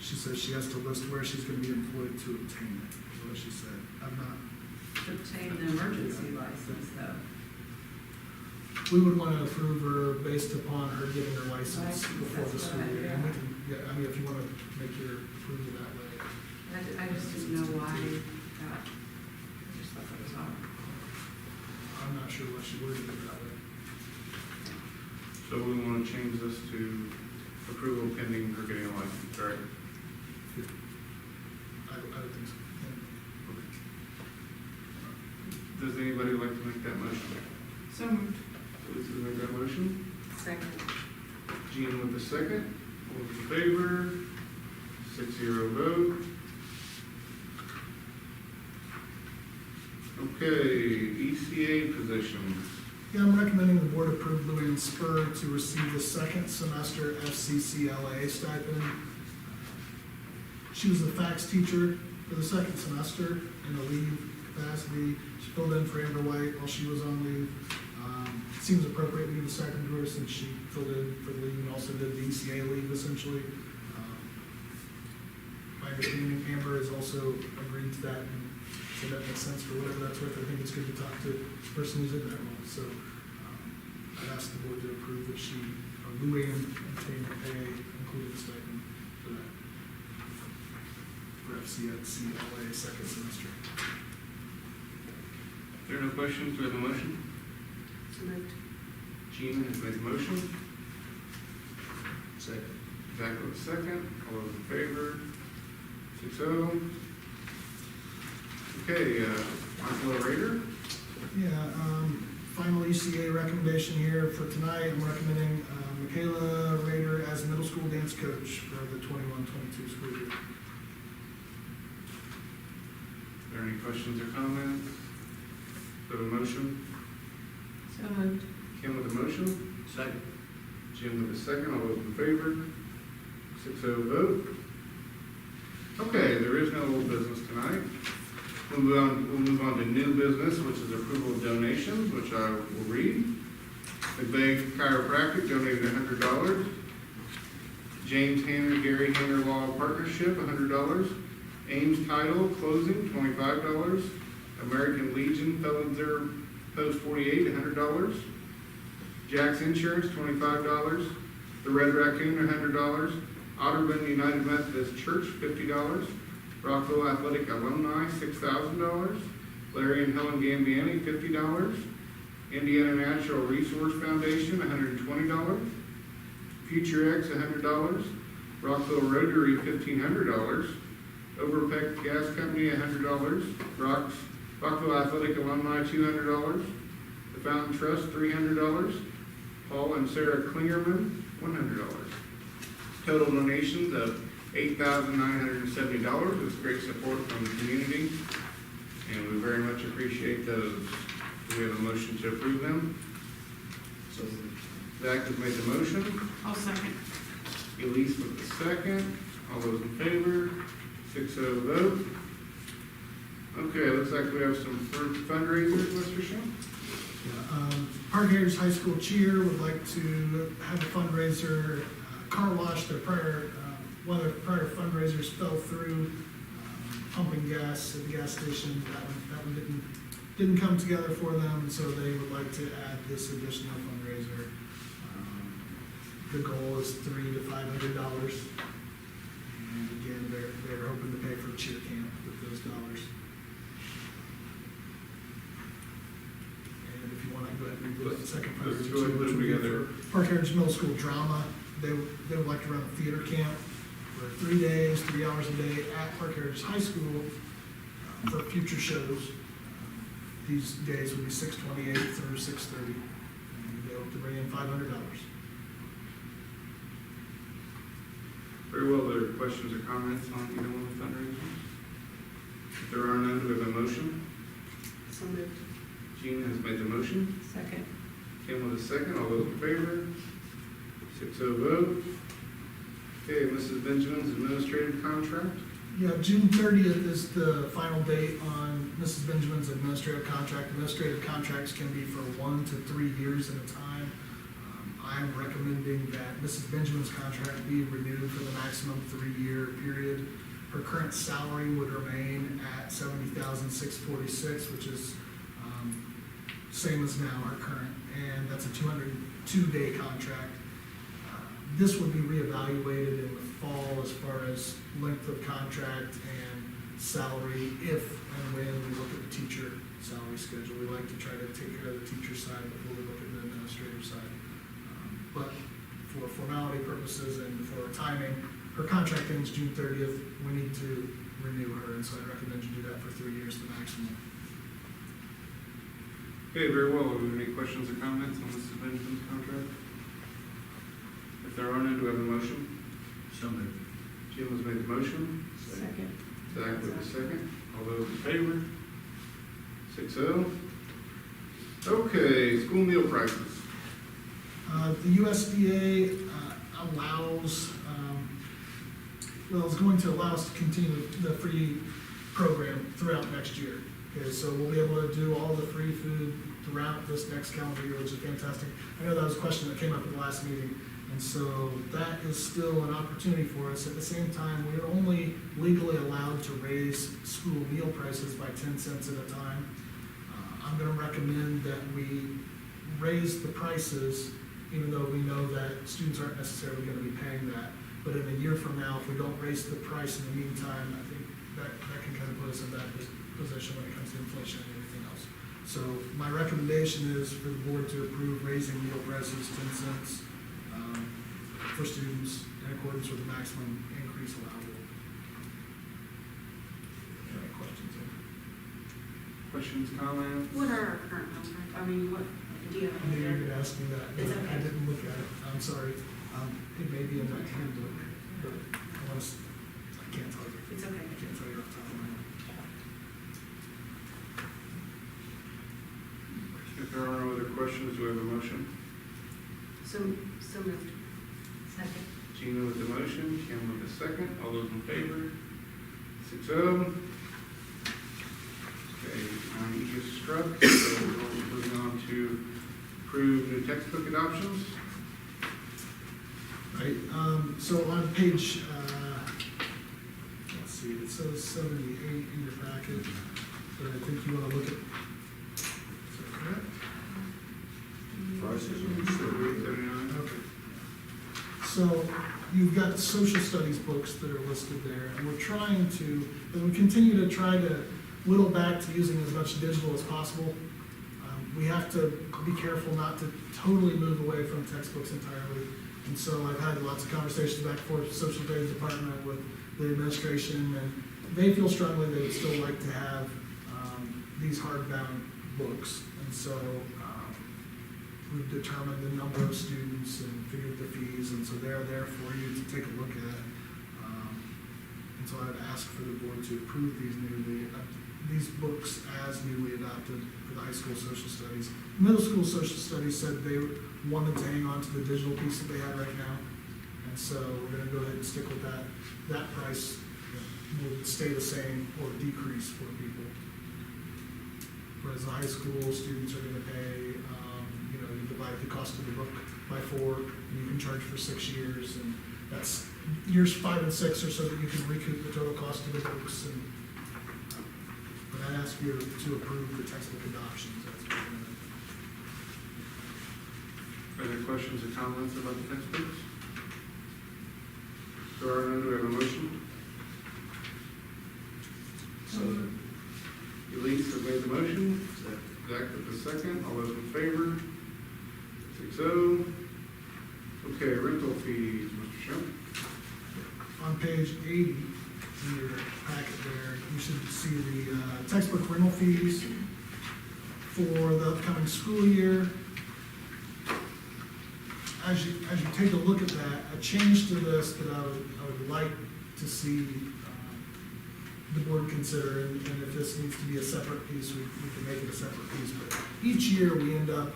She says she has to list where she's gonna be employed to obtain it, is what she said. I'm not, To obtain the emergency license, though. we would wanna approve her based upon her getting her license License, before the that's school right, year. And yeah. we can, yeah, I mean, if you wanna make your approval that way. I just didn't know why that, I just thought that was odd. I'm not sure why she worded it that way. So we wanna change this to approval pending her getting a license, right? I would think so. Yeah. Does anybody like to make that motion? So moved. Lisa made that motion. Second. Jean with the second. All those in favor? 6-0 vote. Okay, ECA positions. Yeah, I'm recommending the board approve Louis Spur to receive the second semester FCCLA stipend. She was the fax teacher for the second semester in a leave capacity. She filled in for Amber White while she was on leave. Seems appropriate to give the stipend to her since she filled in for the leave and also did the ECA leave essentially. My understanding, Amber has also agreed to that, and so that makes sense for whatever that's worth. I think it's good to talk to the person who's in that role. So I'd ask the board to approve that she, Luann, obtain her pay, including the stipend for that. For FCCLA second semester. If there are no questions, do we have a motion? So moved. Jean has made the motion. Second. Zach with the second. All those in favor? 6-0. Okay, Michael Rader. Yeah, final ECA recommendation here for tonight. I'm recommending Michaela Rader as middle school dance coach for the 21-22 school year. Are there any questions or comments? Do we have a motion? So moved. Kim with the motion. Second. Jim with the second. All those in favor? 6-0 vote. Okay, there is no old business tonight. We'll move on to new business, which is approval of donations, which I will read. McVeigh Chiropractic donated $100. James Hanner, Gary Hanner Law Partnership, $100. Ames Title Closing, $25. American Legion Felonzer Post 48, $100. Jack's Insurance, $25. The Red Raccoon, $100. Otterburn United Methodist Church, $50. Rockville Athletic Alumni, $6,000. Larry and Helen Gambiani, $50. Indiana Natural Resource Foundation, $120. Future X, $100. Rockville Rotary, $1,500. Overpeck Gas Company, $100. Rockville Athletic Alumni, $200. The Fountain Trust, $300. Paul and Sarah Klingerman, $100. Total donations of $8,970. It's great support from the community, and we very much appreciate those. Do we have a motion to approve them? So Zach has made the motion. I'll second. Elise with the second. All those in favor? 6-0 vote. Okay, looks like we have some fundraisers, Mr. Shem. Yeah, Park Heritage High School Cheer would like to have a fundraiser, car wash. Their prior, one of their prior fundraisers fell through, pumping gas at the gas station. That one didn't come together for them, so they would like to add this additional fundraiser. The goal is $300 to $500. And again, they're hoping to pay for cheer camp with those dollars. And if you want to go ahead and do the second Let's fundraiser, go ahead and put which them would be together. for Park Heritage Middle School Drama. They would like to run a theater camp for 3 days, 3 hours a day at Park Heritage High School for future shows. these days would be 6/28 through 6/30. And they hope to bring in $500. Very well, there are questions or comments on either one of the fundraisers? If there are none, do we have a motion? So moved. Gina has made the motion. Second. Kim with a second. All those in favor? 6-0 vote. Okay, Mrs. Benjamin's administrative contract. Yeah, June 30th is the final date on Mrs. Benjamin's administrative contract. Administrative contracts can be for 1 to 3 years at a time. I'm recommending that Mrs. Benjamin's contract be renewed for the maximum 3-year period. Her current salary would remain at $70,646, which is same as now, our current, and that's a 202-day contract. This would be reevaluated in the fall as far as length of contract and salary if and when we look at the teacher salary schedule. We like to try to take care of the teacher side before we look at the administrative side. But for formality purposes and for timing, her contract ends June 30th. We need to renew her, and so I recommend you do that for 3 years, the maximum. Okay, very well. Do we have any questions or comments on Mrs. Benjamin's contract? If there are none, do we have a motion? So moved. Jim has made the motion. Second. Zach with the second. All those in favor? 6-0. Okay, school meal prices. The USDA allows, is going to allow us to continue the free program throughout next year. Okay, so we'll be able to do all the free food throughout this next calendar year, which is fantastic. I know that was a question that came up at the last meeting, and so that is still an opportunity for us. At the same time, we're only legally allowed to raise school meal prices by 10 cents at a time. I'm gonna recommend that we raise the prices, even though we know that students aren't necessarily gonna be paying that. But in a year from now, if we don't raise the price in the meantime, I think that can kind of put us in that position when it comes to inflation and everything else. So my recommendation is for the board to approve raising meal prices 10 cents for students in accordance with the maximum increase allowable. Any questions? Questions, comments? What are our current numbers? I mean, what, do you have? I knew you were gonna ask me that. It's but I okay. didn't look at it. I'm sorry. It may be in that handbook, but I can't tell you. It's okay. I can't tell you off the top of my head. If there are no other questions, do we have a motion? So moved. Second. Gina with the motion, Kim with the second. All those in favor? 6-0. Okay, you just struck, so we're moving on to approve new textbook adoptions. Right, so on page, let's see, it says 78 in your packet, but I think you wanna look at, is that correct? Prices are so 79. Okay. So you've got social studies books that are listed there, and we're trying to, and we continue to try to whittle back to using as much digital as possible. We have to be careful not to totally move away from textbooks entirely. And so I've had lots of conversations back and forth with the social studies department, with the administration, and they feel strongly they would still like to have these hardbound books. And so we've determined the number of students and figured the fees, and so they're there for you to take a look at. And so I'd ask for the board to approve these books as newly adopted for the high school social studies. Middle school social studies said they wanted to hang on to the digital piece that they have right now. And so we're gonna go ahead and stick with that. That price will stay the same or decrease for people. Whereas the high school students are gonna pay, you divide the cost of the book by 4, and you can charge for 6 years, and that's, years 5 and 6 are so that you can recoup the total cost of the books. And but I ask you to approve the textbook adoptions. That's what we're gonna do. Other questions or comments about the textbooks? If there are none, do we have a motion? So, Elise has made the motion. Zach with the second. All those in favor? 6-0. Okay, rental fees, Mr. Shump. On page 80 in your packet there, you should see the textbook rental fees. for the upcoming school year. As you take a look at that, a change to this that I would like to see the board consider, and if this needs to be a separate piece, we can make it a separate piece, but each year we end up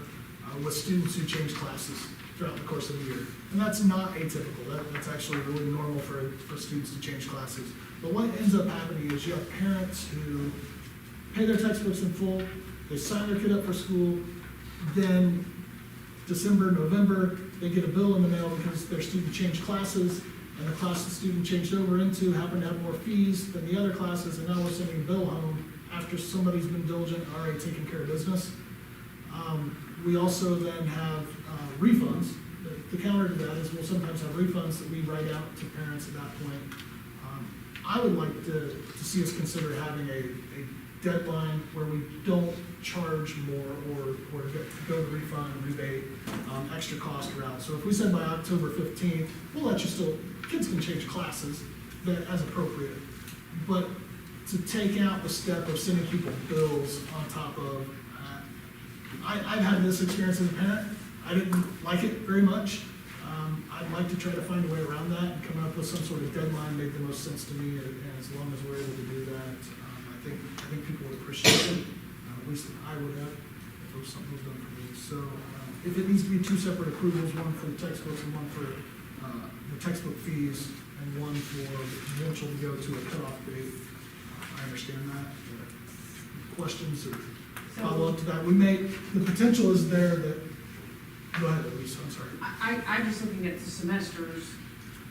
with students who change classes throughout the course of the year. And that's not atypical, that's actually really normal for students to change classes. But what ends up happening is you have parents who pay their textbooks in full, they sign their kid up for school, then December, November, they get a bill in the mail because their student changed classes, and the class the student changed over into happened to have more fees than the other classes, and now we're sending a bill home after somebody's been diligent, already taking care of business. We also then have refunds. The counter to that is we'll sometimes have refunds that we write out to parents at that point. I would like to see us consider having a deadline where we don't charge more or go to refund, rebate, extra cost route. So if we said by October 15th, we'll let you still, kids can change classes as appropriate. But to take out the step of sending people bills on top of, I've had this experience as a parent. I didn't like it very much. I'd like to try to find a way around that and come up with some sort of deadline made the most sense to me, and as long as we're able to do that, I think people would appreciate it. At least I would have, if it was something that was done for me. So if it needs to be two separate approvals, one for the textbooks and one for the textbook fees, and one for the potential to go to a cutoff date, I understand that. Questions or follow up to that? The potential is there that, go ahead, Elise, I'm sorry. I'm just looking at the semesters.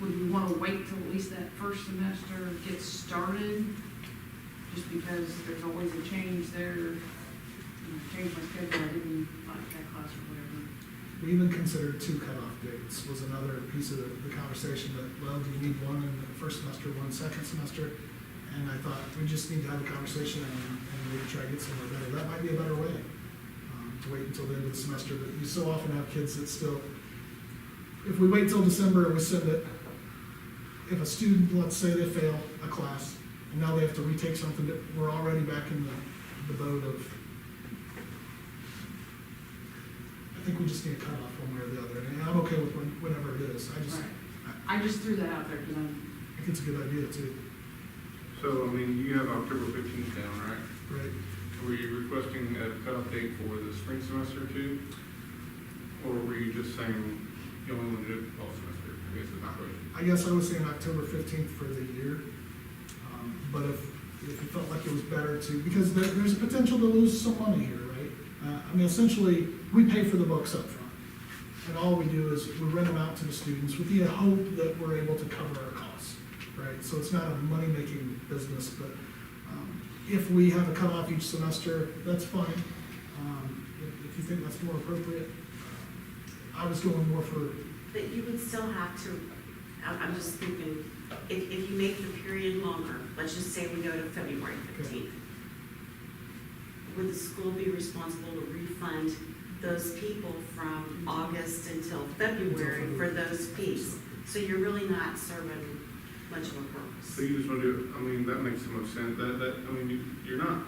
Would we want to wait till at least that first semester gets started? Just because there's always a change there. Change my schedule, I didn't like that class or whatever. We even considered two cutoff dates was another piece of the conversation that, well, do you need one in the first semester, one second semester? And I thought, we just need to have a conversation and maybe try to get somewhere better. That might be a better way, to wait until the end of the semester. But you so often have kids that still, if we wait till December and we send it, if a student, let's say they fail a class, and now they have to retake something that we're already back in the boat of, I think we just need a cutoff one way or the other. And I'm okay with whatever it is. I just threw that out there because I think it's a good idea too. So, I mean, you have October 15th down, right? Right. Were you requesting a cutoff date for the spring semester too? Or were you just saying you only want to do it fall semester? I guess is my question. I guess I was saying October 15th for the year. But if you felt like it was better to, because there's a potential to lose some money here, right? I mean, essentially, we pay for the books up front. And all we do is we rent them out to the students with the hope that we're able to cover our costs, right? So it's not a money-making business, but if we have a cutoff each semester, that's fine. If you think that's more appropriate, I was going more for. But you would still have to, I'm just thinking, if you make the period longer, let's just say we go to February 15th, would the school be responsible to refund those people from August until February for those fees? So you're really not serving much of a purpose. So you just want to do, I mean, that makes so much sense. I mean, you're not,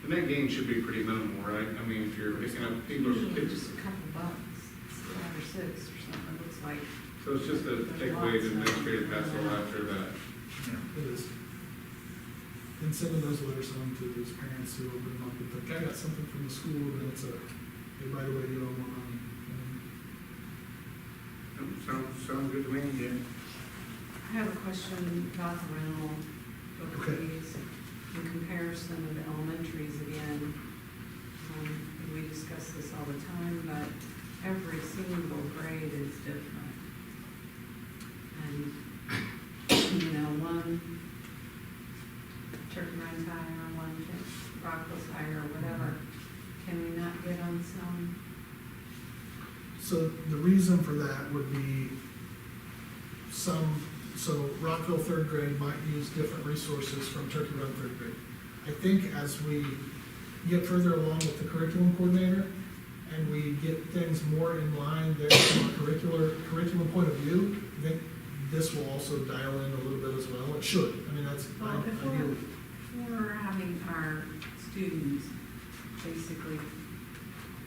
the net gain should be pretty minimal, right? I mean, if you're picking up people, usually just a couple bucks, it's 5 or 6 or something, it looks like. so it's just a takeaway to administrative hassle after that. Yeah, it is. And sending those letters home to those parents who open them up and think, I got something from the school, and it's hey, by the way, you owe more money. Sounds good to me, yeah. I have a question about the rental book Okay. fees in comparison of the elementaries again. We discuss this all the time, but every single grade is different. And, you know, one Turkey Run's higher, one Rockville's higher, or whatever. Can we not get on some? So the reason for that would be so Rockville third grade might use different resources from Turkey Run third grade. I think as we get further along with the curriculum coordinator and we get things more in line there from a curriculum point of view, I think this will also dial in a little bit as well. It should. I mean, that's Well, if ideal. we're having our students basically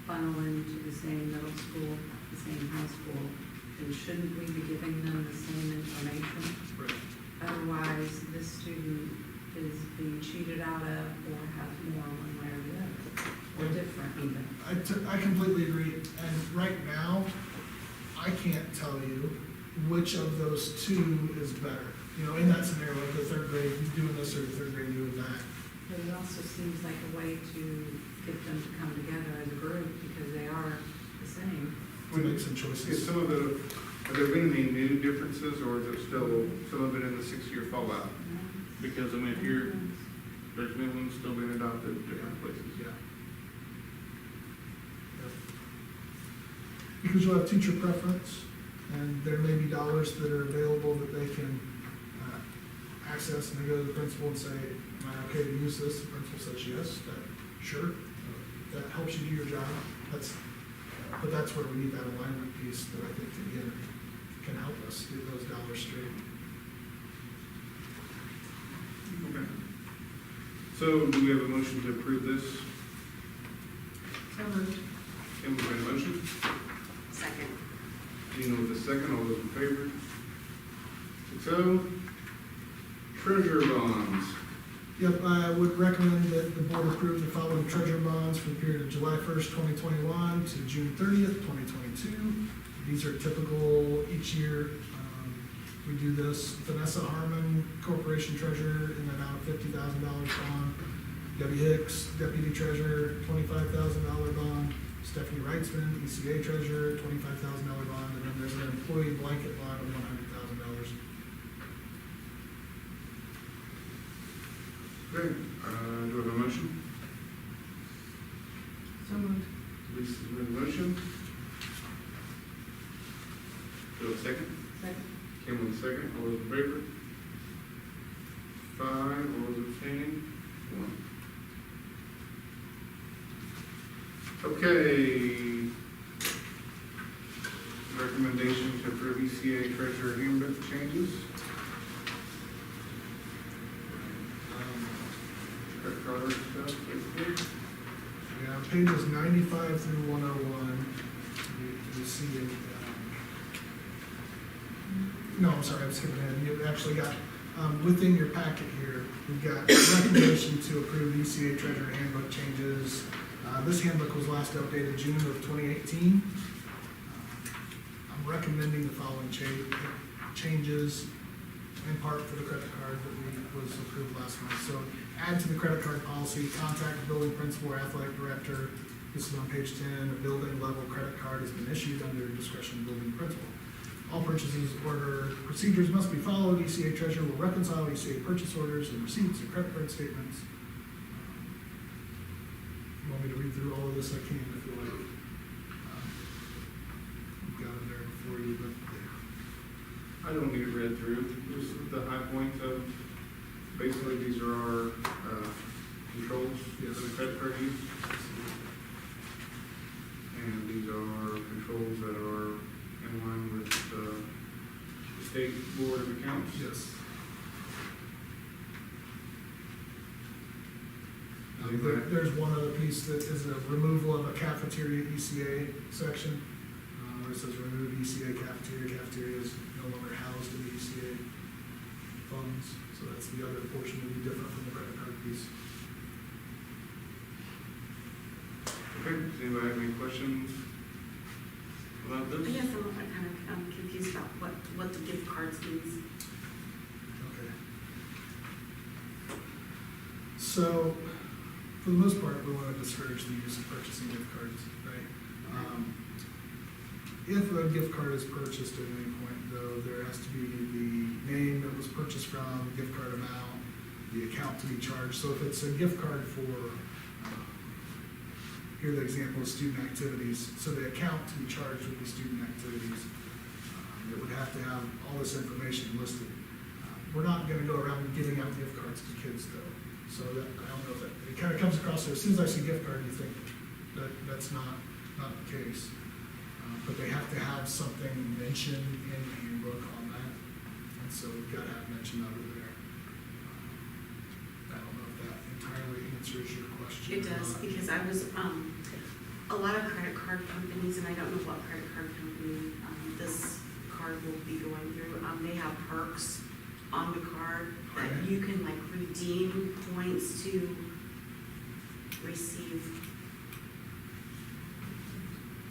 funnel into the same middle school, the same high school, then shouldn't we be giving them the same information? Right. Otherwise, this student is being cheated out of or has more one way or the other, or different even. I completely agree, and right now, I can't tell you which of those two is better. You know, in that scenario, like the third grade doing this or the third grade doing that. But it also seems like a way to get them to come together as a group because they are the same. To make some Is choices. some of the, have there been any new differences, or is it still, some of it in the 6-year fallout? Because, I mean, if you're, there's new ones still being adopted in different places. Yeah. Because you'll have teacher preference, and there may be dollars that are available that they can access, and they go to the principal and say, am I okay to use this? The principal says yes, sure, that helps you do your job. But that's where we need that alignment piece that I think, again, can help us get those dollars straight. Okay. So, do we have a motion to approve this? So moved. Kim, we have a motion? Second. Gina with the second, all those in favor? 6-0. Treasurer bonds. Yep, I would recommend that the board approve the following treasurer bonds for the period of July 1st, 2021 to June 30th, 2022. These are typical each year. We do this. Vanessa Harmon, Corporation Treasurer, in the amount of $50,000 bond. Debbie Hicks, Deputy Treasurer, $25,000 bond. Stephanie Wrightsman, ECA Treasurer, $25,000 bond. And then there's an employee blanket bond of $100,000. Okay, do we have a motion? So moved. Lisa's made a motion. Do we have a second? Second. Kim with a second, all those in favor? 5, all those abstaining? 1. Okay. Recommendation to approve ECA treasurer handbook changes. Credit card stuff, basically. Yeah, pages 95 through 101, you see it. No, I'm sorry, I'm skipping ahead. You actually got, within your packet here, we've got recommendation to approve ECA treasurer handbook changes. This handbook was last updated June of 2018. I'm recommending the following changes, in part for the credit card that was approved last month. So add to the credit card policy, contact the building principal or athletic director. This is on page 10. A building level credit card has been issued under discretion of the building principal. All purchases order procedures must be followed. ECA treasurer will reconcile ECA purchase orders and receipts and credit card statements. You want me to read through all of this? I can if you like. I've got it there before you, but I don't need it read through, just the high points of, basically, these are our, controls for the credit card use. And these are controls that are in line with, the state board of accounts. yes. Is that- There's one other piece that is a removal of a cafeteria ECA section, where it says remove ECA cafeteria. Cafeteria is no longer housed in the ECA funds, so that's the other portion that would be different from the credit card piece. Okay, does anybody have any questions about I this? guess I'm kind of confused about what the gift cards means. Okay. So, for the most part, we want to discourage the use of purchasing gift cards, right? If a gift card is purchased at any point, though, there has to be the name that was purchased from, gift card amount, the account to be charged. So if it's a gift card for, here the example is student activities, so the account to be charged would be student activities. It would have to have all this information listed. We're not gonna go around giving out gift cards to kids, though. So that, I don't know if that, it kind of comes across there, as soon as I see gift card, you think that that's not the case. But they have to have something mentioned in the handbook on that, and so we've got to have mention of it there. I don't know if that entirely answers your question. It or does, not. because I was, a lot of credit card companies, and I don't know what credit card company, this card will be going through, they have perks on the card that Okay. you can like redeem points to receive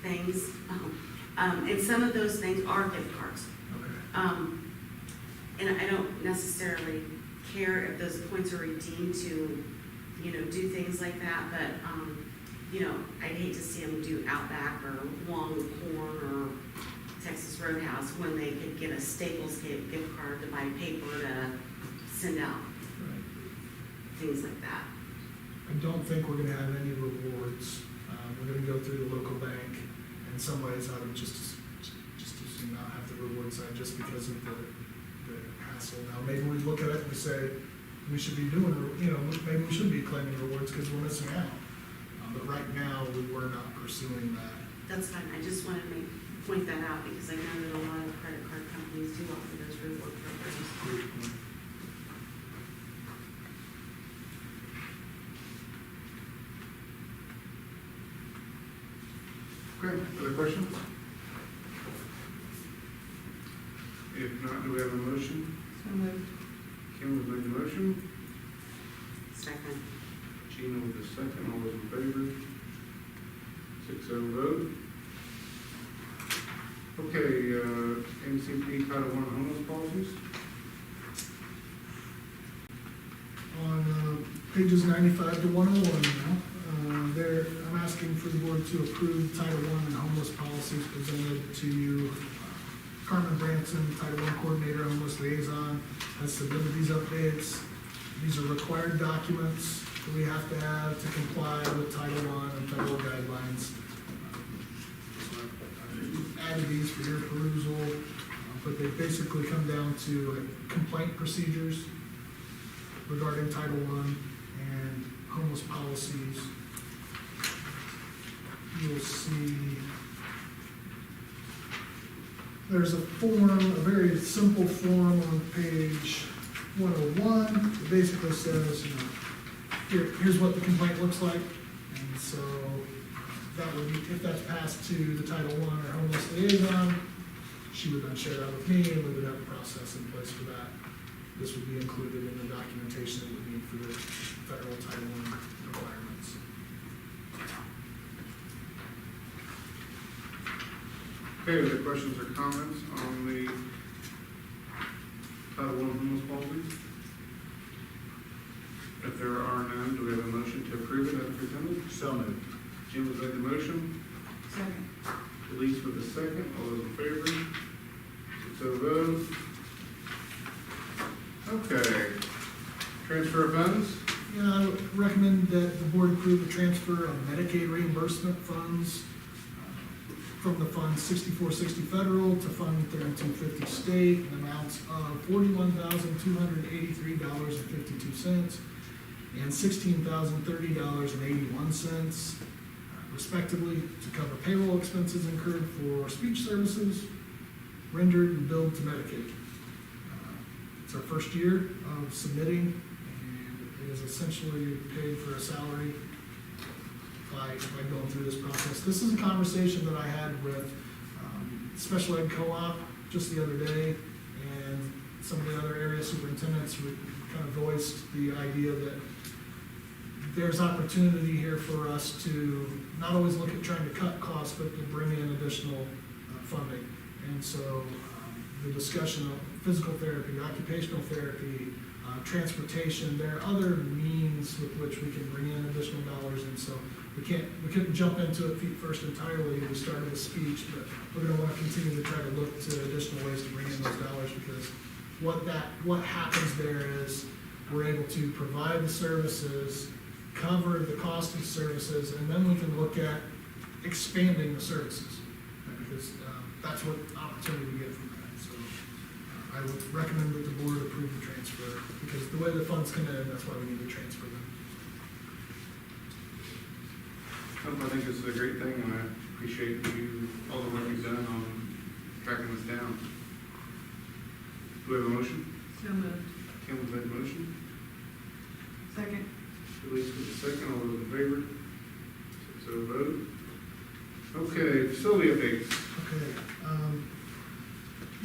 things. And some of those things are gift cards. Okay. And I don't necessarily care if those points are redeemed to, you know, do things like that, but, you know, I'd hate to see them do Outback or Longhorn or Texas Roadhouse when they could get a Staples gift card to buy paper to send out, Right. things like that. I don't think we're gonna have any rewards. We're gonna go through the local bank. In some ways, I would just as soon not have the reward side just because of the hassle. Now, maybe we look at it and we say, we should be doing, you know, maybe we should be claiming rewards because we're missing out. But right now, we're not pursuing that. That's fine, I just wanted to point that out because I know that a lot of credit card companies do offer those reward programs. Okay, other questions? If not, do we have a motion? So moved. Kim has made the motion, Second. Gina with the second, all those in favor? 6-0 vote. Okay, NCP Title I homeless policies. On pages 95 to 101 now, there, I'm asking for the board to approve Title I and homeless policies presented to you. Carmen Branson, Title I Coordinator, Homeless Liaison, has submitted these updates. These are required documents that we have to have to comply with Title I and federal guidelines. So I've added these for your perusal, but they basically come down to complaint procedures regarding Title I and homeless policies. You'll see there's a form, a very simple form on page 101. It basically says, you know, here's what the complaint looks like. And so that would be, if that's passed to the Title I or homeless liaison, she would then share that with me and we would have a process in place for that. This would be included in the documentation that we need for the federal Title I requirements. Okay, are there questions or comments on the Title I homeless policies? If there are none, do we have a motion to approve it as presented? So moved. Jim has made the motion, Second. Elise with the second, all those in favor? 6-0 vote. Okay, transfer of funds. Yeah, I would recommend that the board approve the transfer of Medicaid reimbursement funds from the Fund 6460 federal to Fund 3250 state, in amounts of $41,283.52 and $16,030.81, respectively, to cover payroll expenses incurred for speech services rendered and billed to Medicaid. It's our first year of submitting, and it is essentially paid for a salary by going through this process. This is a conversation that I had with Special Ed Co-op just the other day, and some of the other area superintendents kind of voiced the idea that there's opportunity here for us to not always look at trying to cut costs, but to bring in additional funding. And so the discussion of physical therapy, occupational therapy, transportation, there are other means with which we can bring in additional dollars, and so we couldn't jump into it feet first entirely. We started with speech, but we're gonna wanna continue to try to look to additional ways to bring in those dollars, because what happens there is we're able to provide the services, cover the cost of services, and then we can look at expanding the services, because that's what opportunity we get from that. So I would recommend that the board approve the transfer, because the way the funds come in, that's why we need to transfer them. I think this is a great thing, and I appreciate you, all the work you've done on tracking this down. Do we have a motion? So moved. Kim has made the motion, Second. Elise with the second, all those in favor? 6-0 vote. Okay, facility updates. Okay,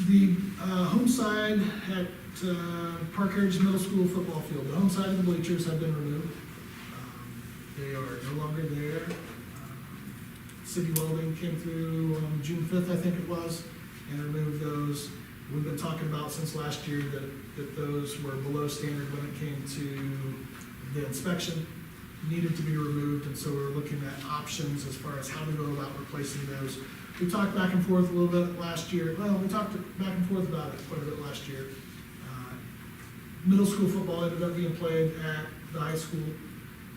the home side at Park Heritage Middle School football field, the home side of the bleachers have been removed. They are no longer there. City Welding came through on June 5th, I think it was, and removed those. We've been talking about since last year that those were below standard when it came to the inspection, needed to be removed, and so we were looking at options as far as how to go about replacing those. We talked back and forth a little bit last year. Well, we talked back and forth about it quite a bit last year. Middle school football ended up being played at the high school,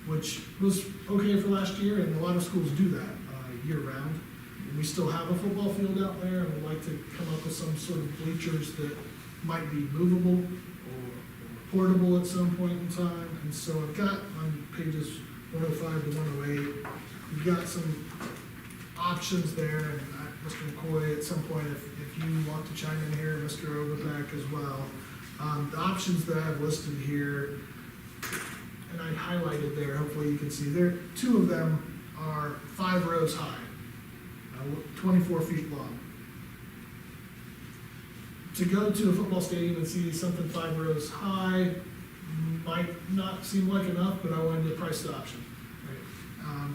which was okay for last year, and a lot of schools do that year-round. We still have a football field out there, and we'd like to come up with some sort of bleachers that might be movable or portable at some point in time. And so I've got on pages 105 to 108, we've got some options there, and Mr. McCoy, at some point, if you want to chime in here, Mr. Overbeck as well. The options that I've listed here, and I highlighted there, hopefully you can see there, 2 of them are 5 rows high, 24 feet long. To go to a football stadium and see something 5 rows high might not seem like enough, but I wanted to price the option.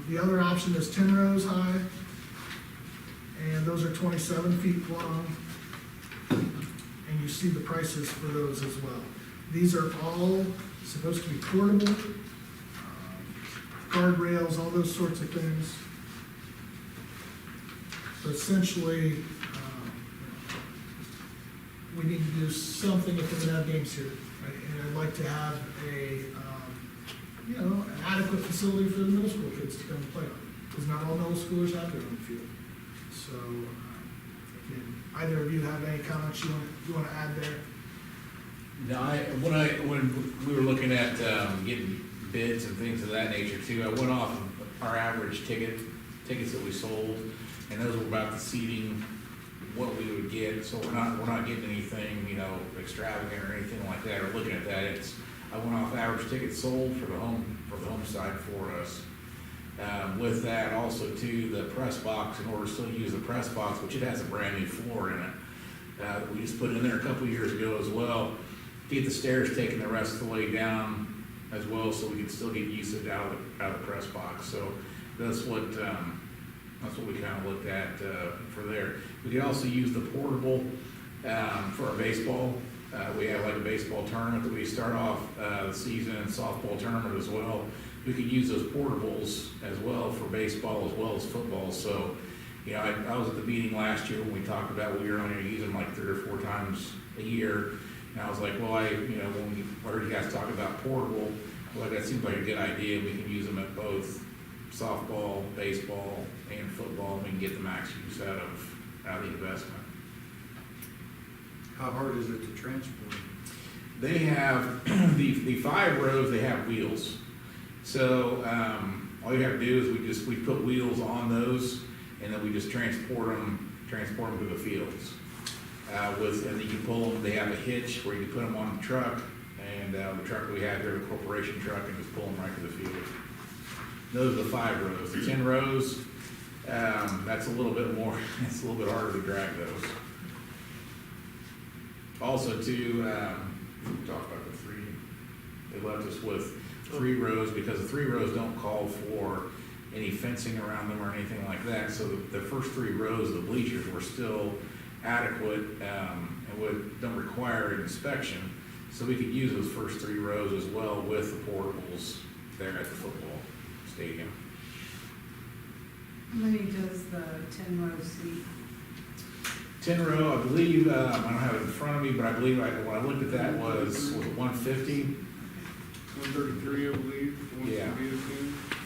The other option is 10 rows high, and those are 27 feet long, and you see the prices for those as well. These are all supposed to be portable, guardrails, all those sorts of things. But essentially, we need to do something if we're gonna have games here, right? And I'd like to have an adequate facility for the middle school kids to come and play on, because not all middle schoolers have their own field. So, again, either of you have any comments you wanna add there? No, when we were looking at, getting bids and things of that nature too, I went off of our average tickets that we sold, and those were about the seating, what we would get, so we're not getting anything, extravagant or anything like that, or looking at that. I went off average tickets sold for the home side for us. With that also too, the press box, in order to still use the press box, which it has a brand new floor in it, we just put it in there a couple years ago as well, get the stairs taken the rest of the way down as well, so we can still get usage out of the press box. So that's what we kind of looked at for there. We could also use the portable for our baseball. We have like a baseball tournament that we start off the season, and softball tournament as well. We could use those portables as well for baseball as well as football. So, I was at the meeting last year when we talked about we were only going to use them like 3 or 4 times a year. And I was like, well, when we heard you guys talk about portable, well, that seems like a good idea. We can use them at both softball, baseball, and football, and we can get the max use out of the investment. How hard is it to transport? They have, the 5 rows, they have wheels. So, all you have to do is we put wheels on those, and then we just transport them to the fields. And then you can pull them, they have a hitch where you can put them on the truck, and the truck we have here, the corporation truck, and just pull them right to the field. Those are the 5 rows. The 10 rows, that's a little bit more, it's a little bit harder to drag those. Also too, we talked about the 3, they left us with 3 rows, because the 3 rows don't call for any fencing around them or anything like that. So the first 3 rows of the bleachers were still adequate, and don't require an inspection. So we could use those first 3 rows as well with the portables there at the football stadium. How many does the 10 row seat? 10 row, I believe, I don't have it in front of me, but I believe when I looked at that was it 150? 133, I believe. Yeah.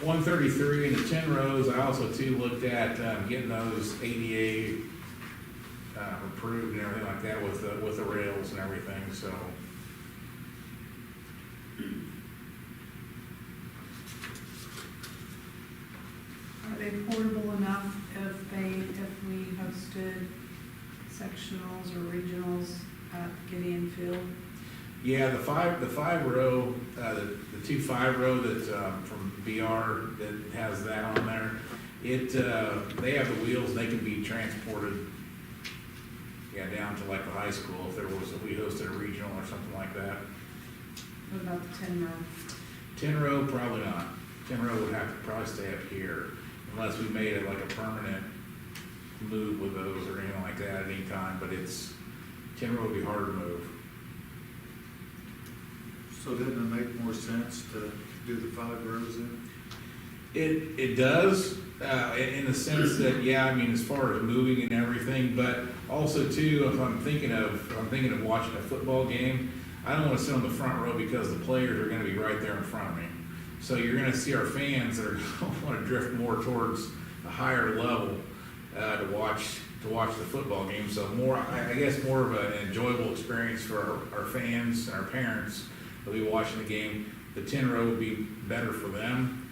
133 in the 10 rows. I also too looked at getting those ADA approved and everything like that with the rails and everything. So. Are they portable enough if we hosted sectionals or regionals at Gideon Field? Yeah, the 5 row, the 2 5 row that from BR that has that on there. They have the wheels, they can be transported, yeah, down to like the high school if if we hosted a regional or something like that. What about the 10 row? 10-row, probably not. 10-row would have to probably stay up here unless we made it like a permanent move with those or anything like that at any time, but 10-row would be hard to move. So didn't it make more sense to do the 5 rows then? It does, in the sense that, yeah, I mean, as far as moving and everything, but also too, if I'm thinking of watching a football game, I don't wanna sit on the front row because the players are gonna be right there in front of me. So you're gonna see our fans that are gonna wanna drift more towards a higher level, to watch the football game. So I guess more of an enjoyable experience for our fans and our parents will be watching the game. The 10-row would be better for them,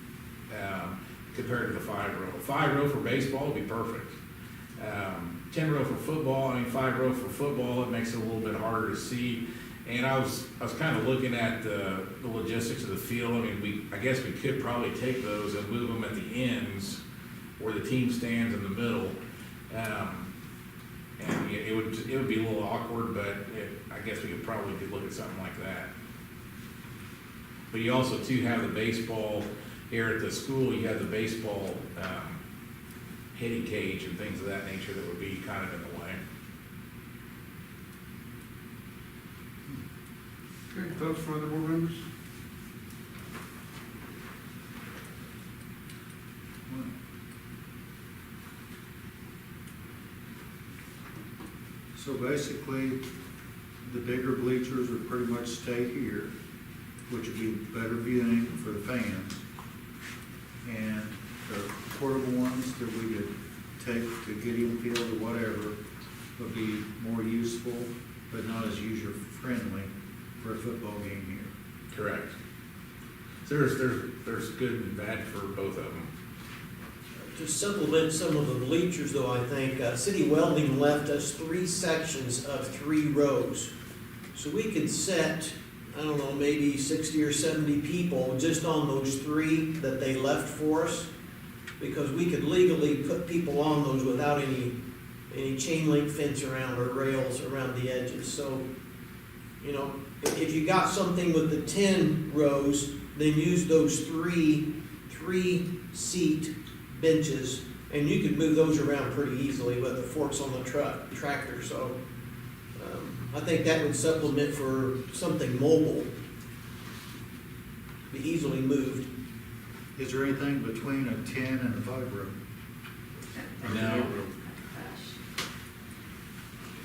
compared to the 5-row. 5-row for baseball would be perfect. 10-row for football, 5-row for football, it makes it a little bit harder to see. And I was kind of looking at the logistics of the field. I mean, I guess we could probably take those and move them at the ends where the team stands in the middle. And it would be a little awkward, but I guess we could look at something like that. But you also too have the baseball here at the school. You have the baseball hitting cage and things of that nature that would be kind of in the way. Okay, thoughts from other board members? So basically, the bigger bleachers would pretty much stay here, which would be better viewing for the fans. And the portable ones that we could take to Gideon Field or whatever would be more useful, but not as user-friendly for a football game here. Correct. So there's good and bad for both of them. To supplement some of the bleachers though, I think, City Welding left us 3 sections of 3 rows. So we could set, I don't know, maybe 60 or 70 people just on those 3 that they left for us. Because we could legally put people on those without any chain link fence around or rails around the edges. So, you know, if you got something with the 10 rows, then use those 3 seat benches, and you could move those around pretty easily with the forks on the tractor. So I think that would supplement for something mobile, be easily moved. Is there anything between a 10 and a 5-row? No.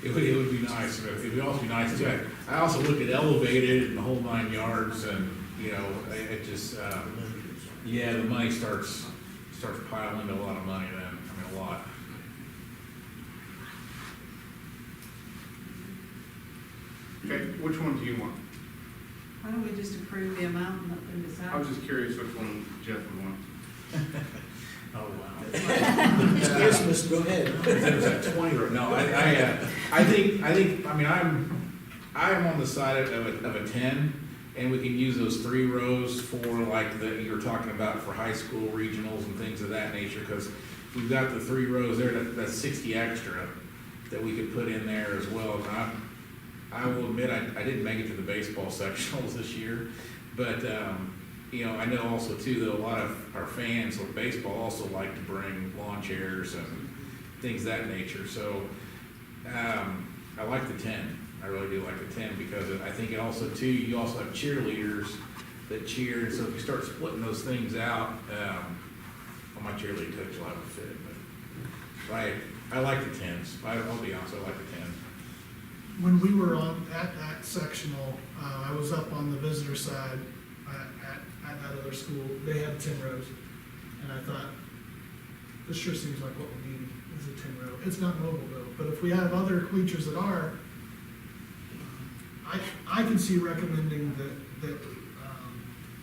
It would be nice, but it would also be nice too. I also look at elevated and the whole 9 yards, and you know, it just yeah, the money starts piling into a lot of money then. I mean, a lot. Okay, which one do you want? Why don't we just approve the amount and let them decide? I was just curious which one Jeff would want. Oh, wow. It's Christmas, go ahead. It was at 20 row. No, I think, I mean, I am on the side of a 10, and we can use those 3 rows for like you were talking about for high school regionals and things of that nature, because we've got the 3 rows there, that's 60 extra that we could put in there as well. And I will admit, I didn't make it to the baseball sectionals this year, but, you know, I know also too that a lot of our fans with baseball also like to bring lawn chairs and things of that nature. So I like the 10. I really do like the 10 because I think it also too, you also have cheerleaders that cheer. So if you start splitting those things out, well, my cheerleading coach will have a fit. But I like the 10s. I'll be honest, I like the 10. When we were at that sectional, I was up on the visitor side at that other school. They had 10 rows, and I thought, this sure seems like what we need is a 10 row. It's not mobile though, but if we have other bleachers that are, I can see recommending that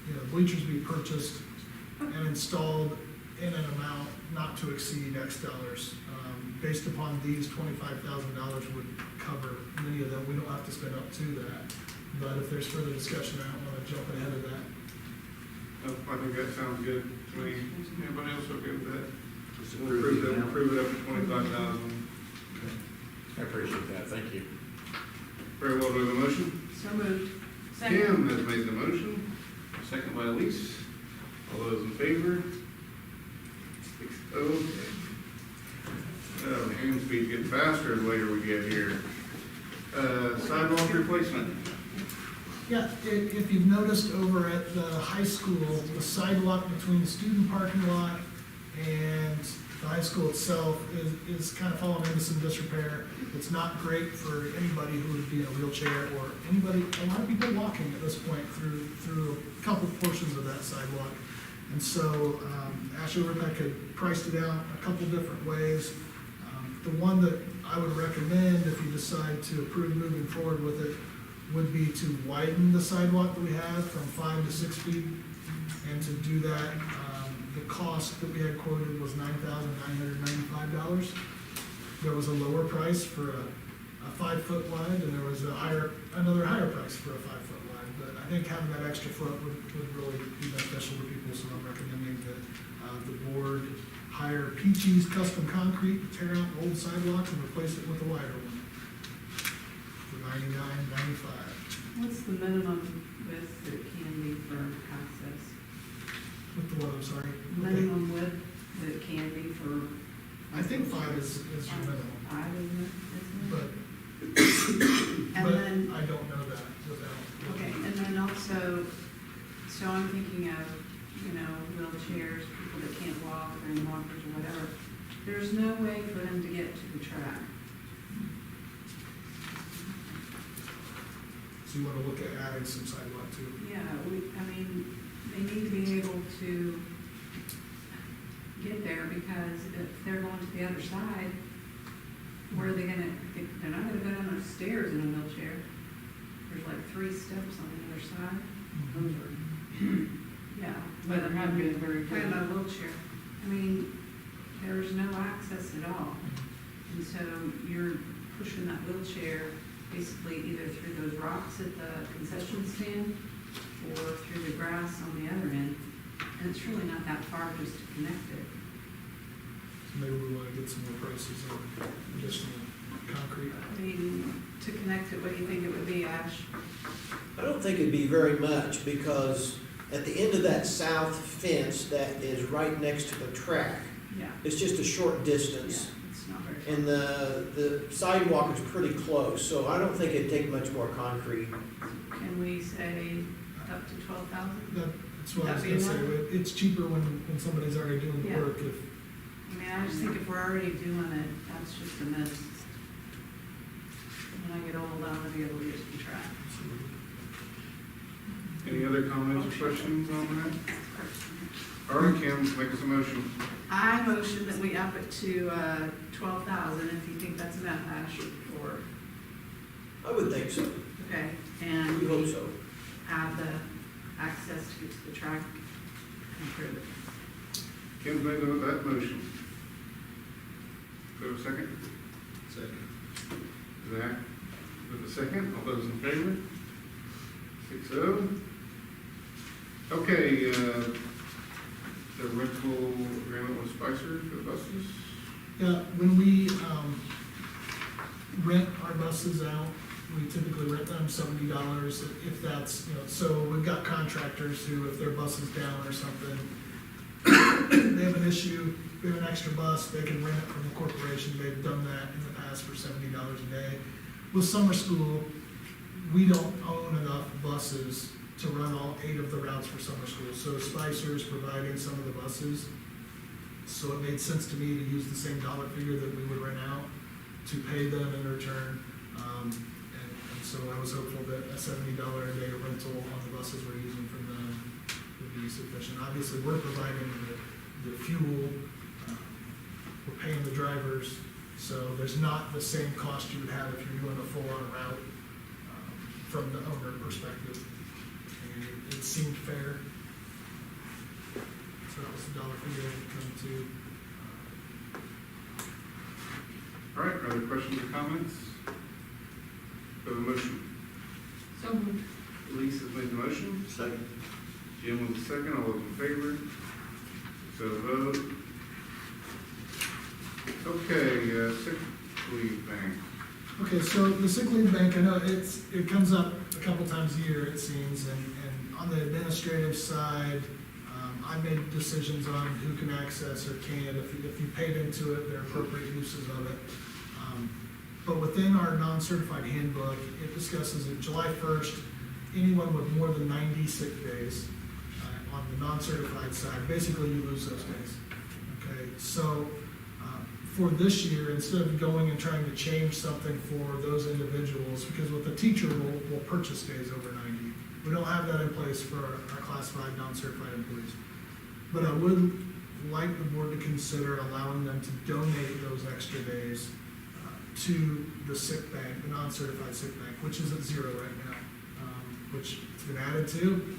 you know, bleachers be purchased and installed in an amount not to exceed X dollars. Based upon these, $25,000 would cover many of them. We don't have to spend up to that. But if there's further discussion, I don't want to jump ahead of that. Oh, I think that sounds good to me. Anybody else okay with that? Just Approve the it, amount. approve it up to 25,000. I appreciate that, thank you. Very well, do we have a motion? So moved. Kim has made the motion, second by Elise. All those in favor? 6-0. Oh, the hand speed's getting faster the later we get here. Sidewalk replacement. Yeah, if you've noticed over at the high school, the sidewalk between the student parking lot and the high school itself is kind of falling into some disrepair. It's not great for anybody who would be in a wheelchair or anybody, a lot of people walking at this point through a couple portions of that sidewalk. And so, Ashley Ripek had priced it out a couple different ways. The one that I would recommend if you decide to approve moving forward with it would be to widen the sidewalk that we have from 5 to 6 feet. And to do that, the cost that we had quoted was $9,995. There was a lower price for a 5 foot wide, and there was another higher price for a 5 foot wide. But I think having that extra foot would really be beneficial to people, so I'm recommending that the board hire Peachy's Custom Concrete to tear out old sidewalks and replace it with a wider one for $99.95. What's the minimum width that it can be for access? With the what, I'm sorry? Minimum width that it can be for? I think 5 is your minimum, 5, isn't it? but, And but then, I don't know that without. okay, and then also, so I'm thinking of, wheelchairs, people that can't walk, or in walkers or whatever. There's no way for them to get to the track. So you wanna look at adding some sidewalk too? Yeah, they need to be able to get there, because if they're going to the other side, where are they gonna, they're not gonna go down those stairs in a wheelchair. There's like 3 steps on the other side. Those are, yeah. But They're not being very good. Talking about a wheelchair, there's no access at all. And so you're pushing that wheelchair basically either through those rocks at the concession stand or through the grass on the other end. And it's really not that far just to connect it. So maybe we wanna get some more prices on additional concrete. To connect it, what do you think it would be, Ash? I don't think it'd be very much, because at the end of that south fence that is right next to the track, Yeah. it's just a short distance. It's not very far. And the sidewalk is pretty close, so I don't think it'd take much more concrete. Can we say up to 12,000? That's what I was That'd gonna be say, it's cheaper when somebody's already doing the Yeah. work, if, I just think if we're already doing it, that's just a miss. When I get old, I wanna be able to use the track. Any other comments or questions on that? All right, Kim, make us a motion. I motion that we up it to 12,000, if you think that's enough, Ash, or, I would think so. okay, and We hope so. add the access to get to the track, improve it. Kim's made that motion. Do we have a second? Second. Zach, with a second, all those in favor? 6-0. Okay, the rental agreement with Spicer for the buses? yeah, when we, rent our buses out, we typically rent them $70, if that's, so we've got contractors who, if their bus is down or something, they have an issue, we have an extra bus, they can rent it from the corporation, they've done that in the past for $70 a day. With summer school, we don't own enough buses to run all 8 of the routes for summer school, so Spicer's providing some of the buses. So it made sense to me to use the same dollar figure that we would rent out to pay them in return. And so I was hopeful that a $70 a day rental on the buses we're using from them would be sufficient. Obviously, we're providing the fuel, we're paying the drivers, so there's not the same cost you would have if you're doing a full-on route from the owner perspective. And it seemed fair. So that was the dollar figure I could come to. All right, other questions or comments? Do we have a motion? So moved. Elise has made the motion. Second. Jim with the second, all those in favor? So vote. Okay, sick leave bank. Okay, so the sick leave bank, I know it comes up a couple times a year, it seems, and on the administrative side, I made decisions on who can access or can't, if you paid into it, their appropriate uses of it. But within our non-certified handbook, it discusses that July 1st, anyone with more than 90 sick days on the non-certified side, basically you lose those days. Okay, so for this year, instead of going and trying to change something for those individuals, because with the teacher, we'll purchase days over 90. We don't have that in place for our classified non-certified employees. But I would like the board to consider allowing them to donate those extra days to the sick bank, the non-certified sick bank, which is at 0 right now, which it's been added to.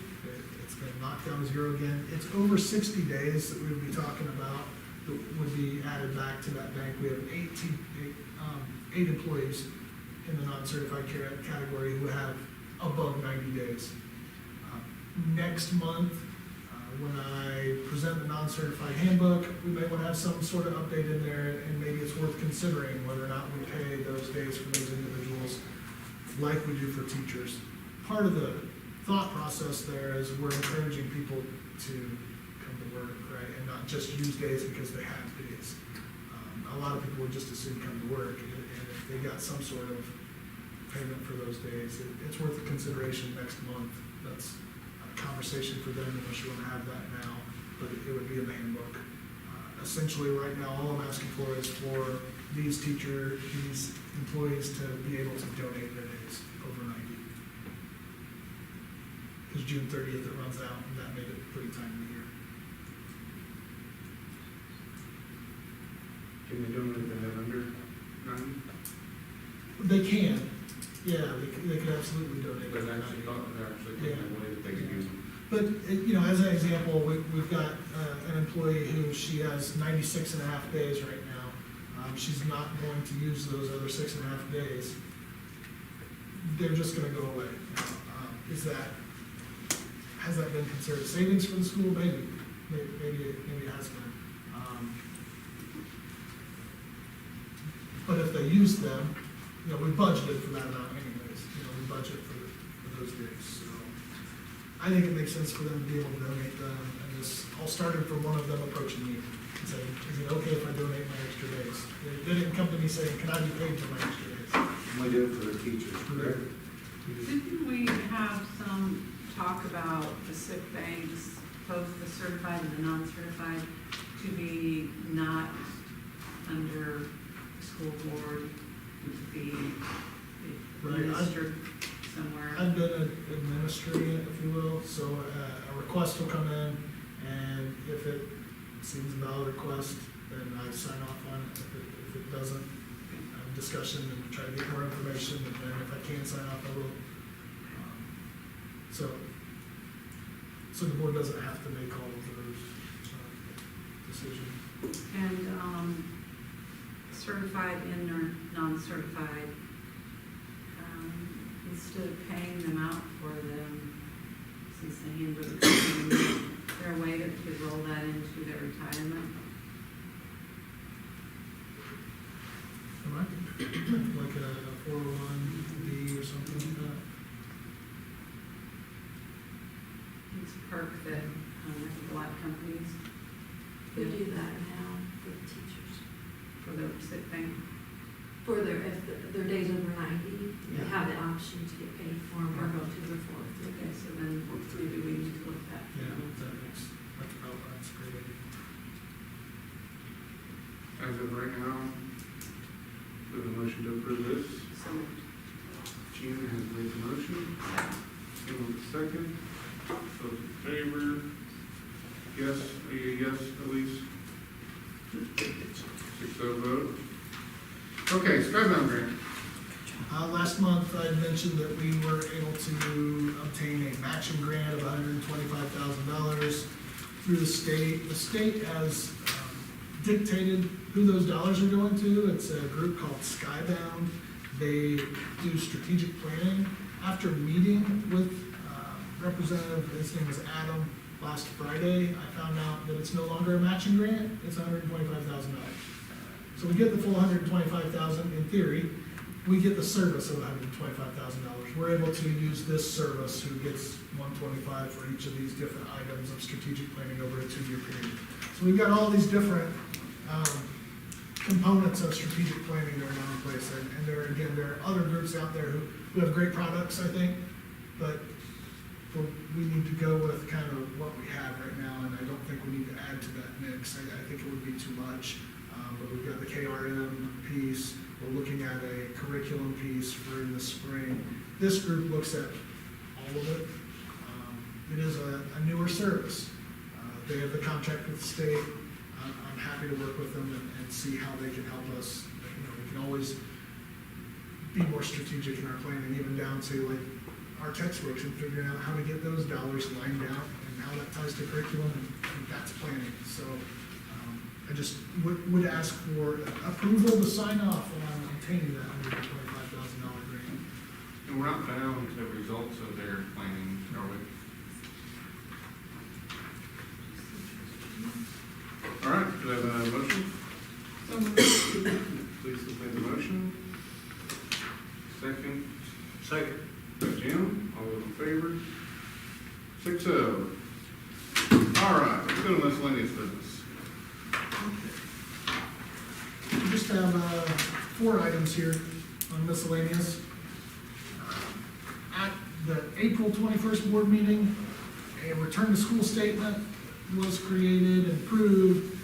It's been knocked down to 0 again. It's over 60 days that we would be talking about that would be added back to that bank. We have 8 employees in the non-certified category who have above 90 days. Next month, when I present the non-certified handbook, we may want to have some sort of update in there, and maybe it's worth considering whether or not we pay those days for those individuals like we do for teachers. Part of the thought process there is we're encouraging people to come to work, right, and not just use days because they have days. A lot of people would just assume come to work, and if they got some sort of payment for those days, it's worth a consideration next month. That's conversation for them unless you want to have that now, but it would be in the handbook. Essentially, right now, all I'm asking for is for these employees to be able to donate their days over 90. Because June 30th it runs out, and that made it a pretty timely year. Can they donate that under 90? They can, yeah, they could absolutely donate. But over actually, 90. they're actually taking away that they can use them. But, as an example, we've got an employee who she has 96 and a half days right now. She's not going to use those other 6 and a half days. They're just gonna go away. Has that been considered savings for the school? Maybe it has been. But if they use them, we budgeted for that amount anyways. We budget for those days, so. I think it makes sense for them to be able to donate them, and this all started from one of them approaching me and saying, is it okay if I donate my extra days? They didn't come to me saying, can I be paid for my extra days? We do it for the teachers, correct? Didn't we have some talk about the sick banks, both the certified and the non-certified, to be not under the school board, to be administered somewhere? I've been administering it, if you will, so a request will come in, and if it seems a valid request, then I sign off on it. If it doesn't, have a discussion and try to get more information, and then if I can sign off, I will. So the board doesn't have to make all of those decisions. And certified and or non-certified, instead of paying them out for them, since the handbook, is there a way that we could roll that into their retirement? Like a 401B or something like that. It's a perk that, I think a lot of companies We do that now for the teachers. for their sick bank. For if their day's over 90, they Yeah. have the option to get paid for them or go to the 4th. Okay, so then maybe we need to look at that. Yeah, that's a great idea. As of right now, we have a motion to approve this. So Gina has made the motion. Anyone with the second? Those in favor? Yes, yes, Elise? 6-0 vote. Okay, Skybound grant. Last month, I mentioned that we were able to obtain a matching grant of $125,000 through the state. The state has dictated who those dollars are going to. It's a group called Skybound. They do strategic planning. After meeting with Representative, his name was Adam, last Friday, I found out that it's no longer a matching grant, it's $125,000. So we get the full $125,000 in theory, we get the service of $125,000. We're able to use this service who gets $125 for each of these different items of strategic planning over a 2-year period. So we've got all these different components of strategic planning that are now in place. And there are other groups out there who have great products, I think, but we need to go with kind of what we have right now, and I don't think we need to add to that mix. I think it would be too much. But we've got the KRM piece, we're looking at a curriculum piece for in the spring. This group looks at all of it. It is a newer service. They have the contract with the state. I'm happy to work with them and see how they can help us. You know, we can always be more strategic in our planning, even down to like our textbooks and figuring out how to get those dollars lined out and how that ties to curriculum, and that's planning. So I just would ask for approval to sign off on obtaining that $125,000 grant. And we're not bound to results of their planning, are we? All right, do I have a motion? Please make the motion. Second. Second. By Jim, all those in favor? 6-0. All right, let's go to miscellaneous business. We just have 4 items here on miscellaneous. At the April 21st board meeting, a return to school statement was created and approved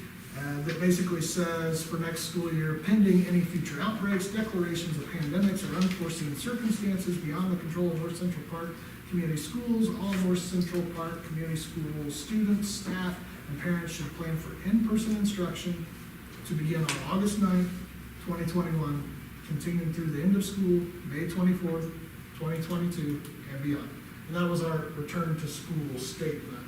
that basically says for next school year, pending any future outbreaks, declarations of pandemics, or unforeseen circumstances beyond the control of North Central Park Community Schools, all North Central Park Community School students, staff, and parents should plan for in-person instruction to begin on August 9th, 2021, continuing through the end of school, May 24th, 2022, and beyond. And that was our return to school statement.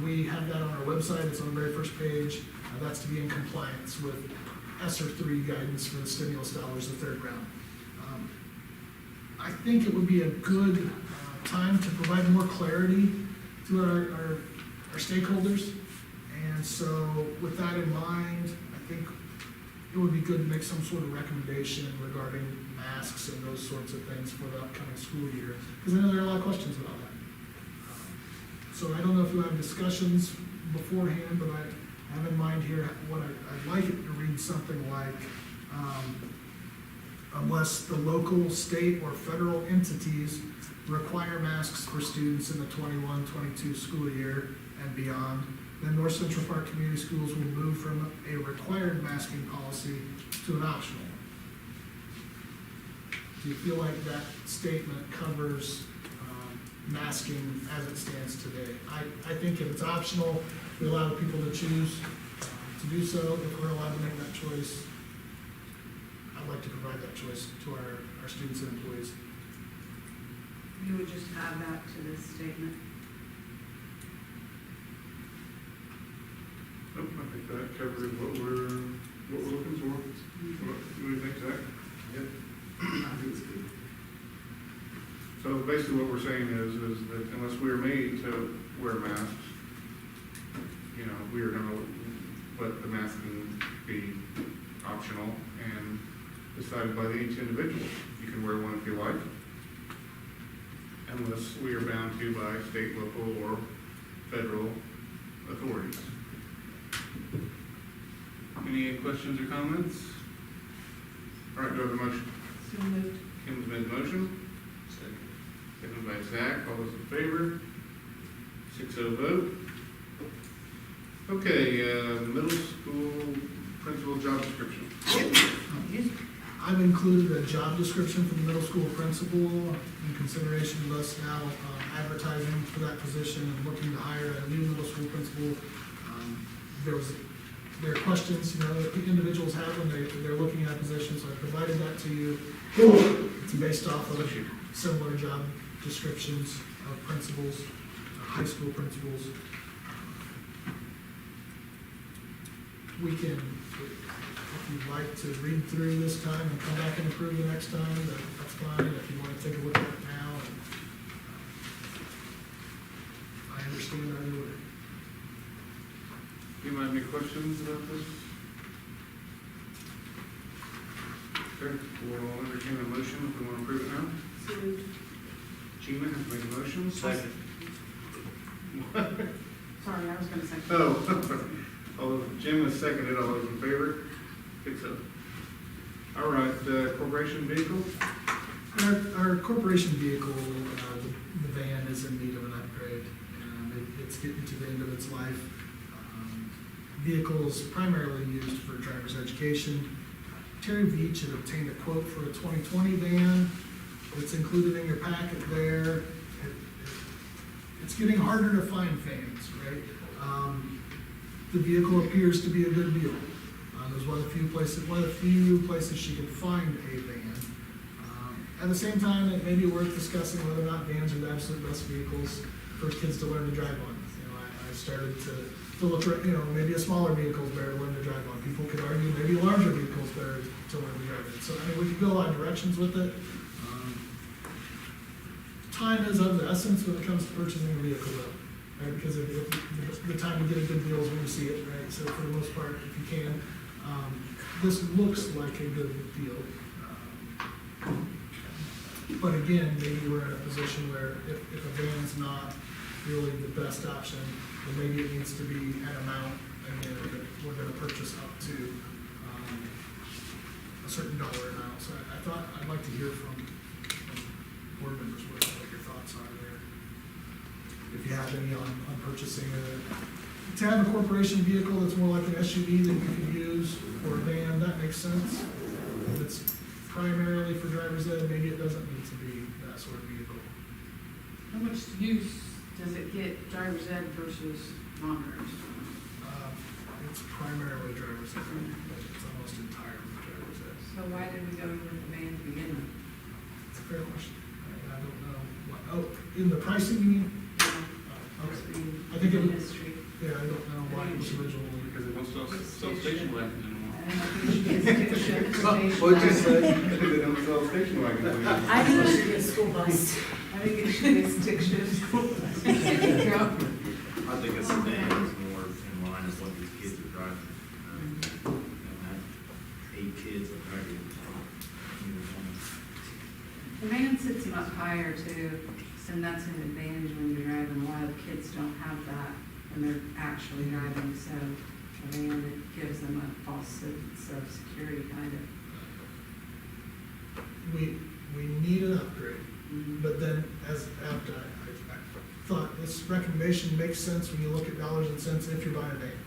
We have that on our website. It's on the very first page. That's to be in compliance with ESSER 3 guidance for the stimulus dollars, the third round. I think it would be a good time to provide more clarity to our stakeholders. And so with that in mind, I think it would be good to make some sort of recommendation regarding masks and those sorts of things for the upcoming school year, because I know there are a lot of questions about that. So I don't know if you have discussions beforehand, but I have in mind here what I'd like it to read something like, unless the local, state, or federal entities require masks for students in the 21-22 school year and beyond, then North Central Park Community Schools will move from a required masking policy to an optional one. Do you feel like that statement covers masking as it stands today? I think if it's optional, we allow people to choose to do so. If we're allowed to make that choice, I'd like to provide that choice to our students and employees. You would just add that to this statement. Nope, I think that covers what we're looking for. What do you think, Zach? Yep. I think it's good. So basically what we're saying is that unless we are made to wear masks, you know, we are gonna let the masking be optional and decided by each individual. You can wear one if you like, unless we are bound to by state, local, or federal authorities. Any questions or comments? All right, do I have a motion? So moved. Kim's made the motion. Second by Zach, all those in favor? 6-0 vote. Okay, middle school principal job description. I've included a job description for the middle school principal in consideration of us now advertising for that position and looking to hire a new middle school principal. There are questions, that the individuals have when they're looking at positions, so I provided that to you. It's based off of similar job descriptions of principals, high school principals. We can, if you'd like to read through this time and come back and approve the next time, that's fine. If you want to take a look at it now, I understand either way. Do you have any questions about this? Okay, we'll entertain a motion if we want to approve it now. So moved. Gina has made a motion. Second. Sorry, I was gonna say. Oh, Jim has seconded, all those in favor? 6-0. All right, corporation vehicle? Our corporation vehicle, the van is in need of an upgrade. It's getting to the end of its life. Vehicles primarily used for driver's education. Terry Veach had obtained a quote for a 2020 van. It's included in your packet there. It's getting harder to find vans, right? The vehicle appears to be a good deal. There's one of the few places she can find a van. At the same time, it may be worth discussing whether or not vans are the absolute best vehicles for kids to learn to drive on. I started to look at, maybe a smaller vehicle is better to learn to drive on. People could argue maybe a larger vehicle is better to learn to drive in. So, we could go a lot of directions with it. Time is of the essence when it comes to purchasing a vehicle, though, right? Because the time to get a good deal is when you see it, right? So for the most part, if you can, this looks like a good deal. But again, maybe we're in a position where if a van's not really the best option, then maybe it needs to be an amount, again, that we're gonna purchase up to a certain dollar amount. So I thought I'd like to hear from board members what your thoughts are there. If you have any on purchasing to have a corporation vehicle that's more like an SUV that you can use, or a van, that makes sense. If it's primarily for driver's ed, maybe it doesn't need to be that sort of vehicle. How much use does it get driver's ed versus non-driver's? It's primarily driver's ed, but it's almost entirely driver's ed. So why did we go with the van to begin with? It's a fair question. I don't know what, in the pricing, you mean? Okay. I think it, History. yeah, I don't know why it was originally. Because it won't sell station wagons anymore. And I think it should be a stick shift. What'd you say? They don't sell station wagons anymore. I think it should be a school bus. I think it should be a stick shift. I think a sedan is more in line with what these kids are driving. I have 8 kids that drive it. The van sits much higher too, and that's an advantage when you're driving. A lot of kids don't have that when they're actually driving, so a van, it gives them a false sense of security, kind of. We need an upgrade, but then after I thought this recommendation makes sense when you look at dollars and cents if you're buying a van.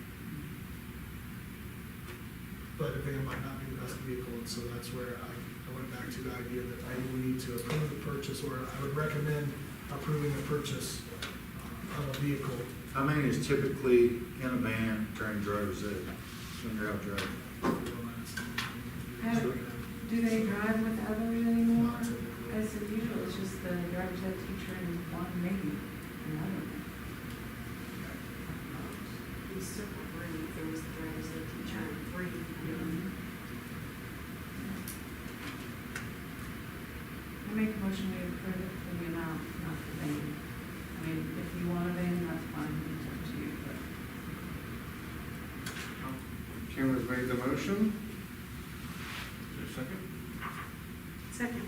But a van might not be the best vehicle, and so that's where I went back to the idea that maybe we need to approve the purchase, or I would recommend approving the purchase of a vehicle. How many is typically in a van during driver's ed, when you're out driving? Do they drive with others anymore? Not typically. I said usually it's just the driver's ed teacher and one, maybe another. We still have three, there was the driver's ed teacher and three. I make a motion to approve it for the amount, not the van. I mean, if you want a van, that's fine, it's up to you, but. Kim has made the motion. Is there a second? Second.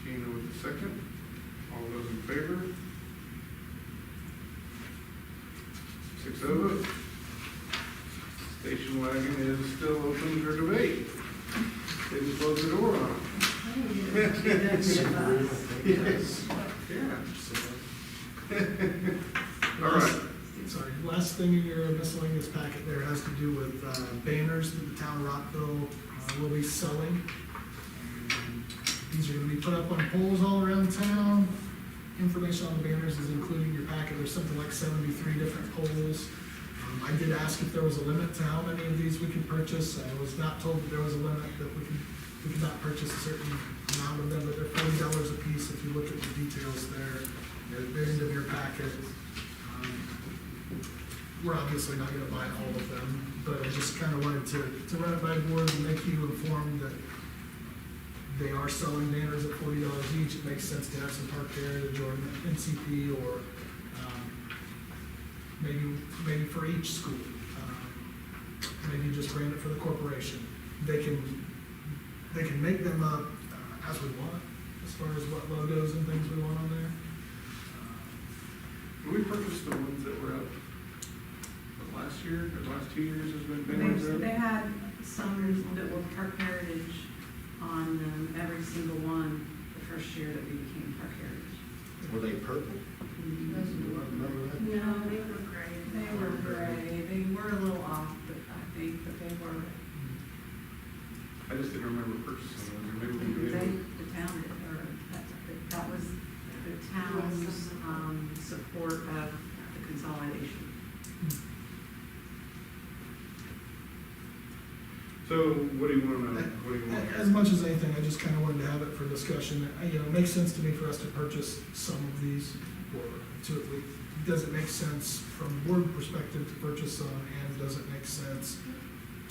Gina with the second. All those in favor? 6-0. Station wagon is still open for debate. Didn't close the door on it. Yes. Yeah. All right. Sorry, last thing in your miscellaneous packet there has to do with banners that the town of Rockville will be selling. These are gonna be put up on poles all around town. Information on the banners is included in your packet. There's something like 73 different poles. I did ask if there was a limit to how many of these we could purchase. I was not told that there was a limit, that we could not purchase a certain amount of them, but they're $40 a piece if you look at the details there. They're end of your packet. We're obviously not gonna buy all of them, but I just kind of wanted to run it by the board and make you informed that they are selling banners at $40 each. It makes sense to have some parked there to join NCP, or maybe for each school. Maybe just brand it for the corporation. They can they can make them up as we want, as far as what logos and things we want on there. We purchased the ones that were up last year, or the last 2 years has been ones They up. had some that were Park Heritage on them, every single one, the first year that we became Park Heritage. Were they purple? Remember that? No, they were gray. They were gray, they were a little off, but I think, but they were, I just didn't remember purchasing them, or maybe we they, did. the town did, or that was the town's, support of the consolidation. So what do you want to, what do you want? As much as anything, I just kind of wanted to have it for discussion. You know, it makes sense to me for us to purchase some of these, or to, does it make sense from board perspective to purchase some, and does it make sense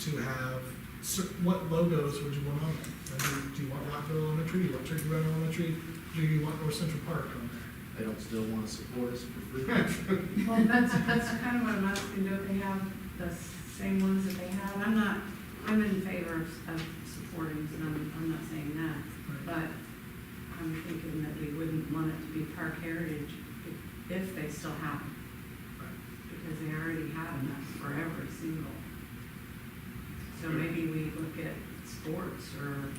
to have, what logos would you want on there? Do you want Rockville Elementary, do you want Turkey Run Elementary, do you want North Central Park on there? They don't still want to support us for free. Well, that's kind of what I'm asking, do they have the same ones that they had? I'm in favor of supporting, and I'm not saying that, but I'm thinking that we wouldn't want it to be Park Heritage if they still have them. Because they already have enough for every single. So maybe we look at sports or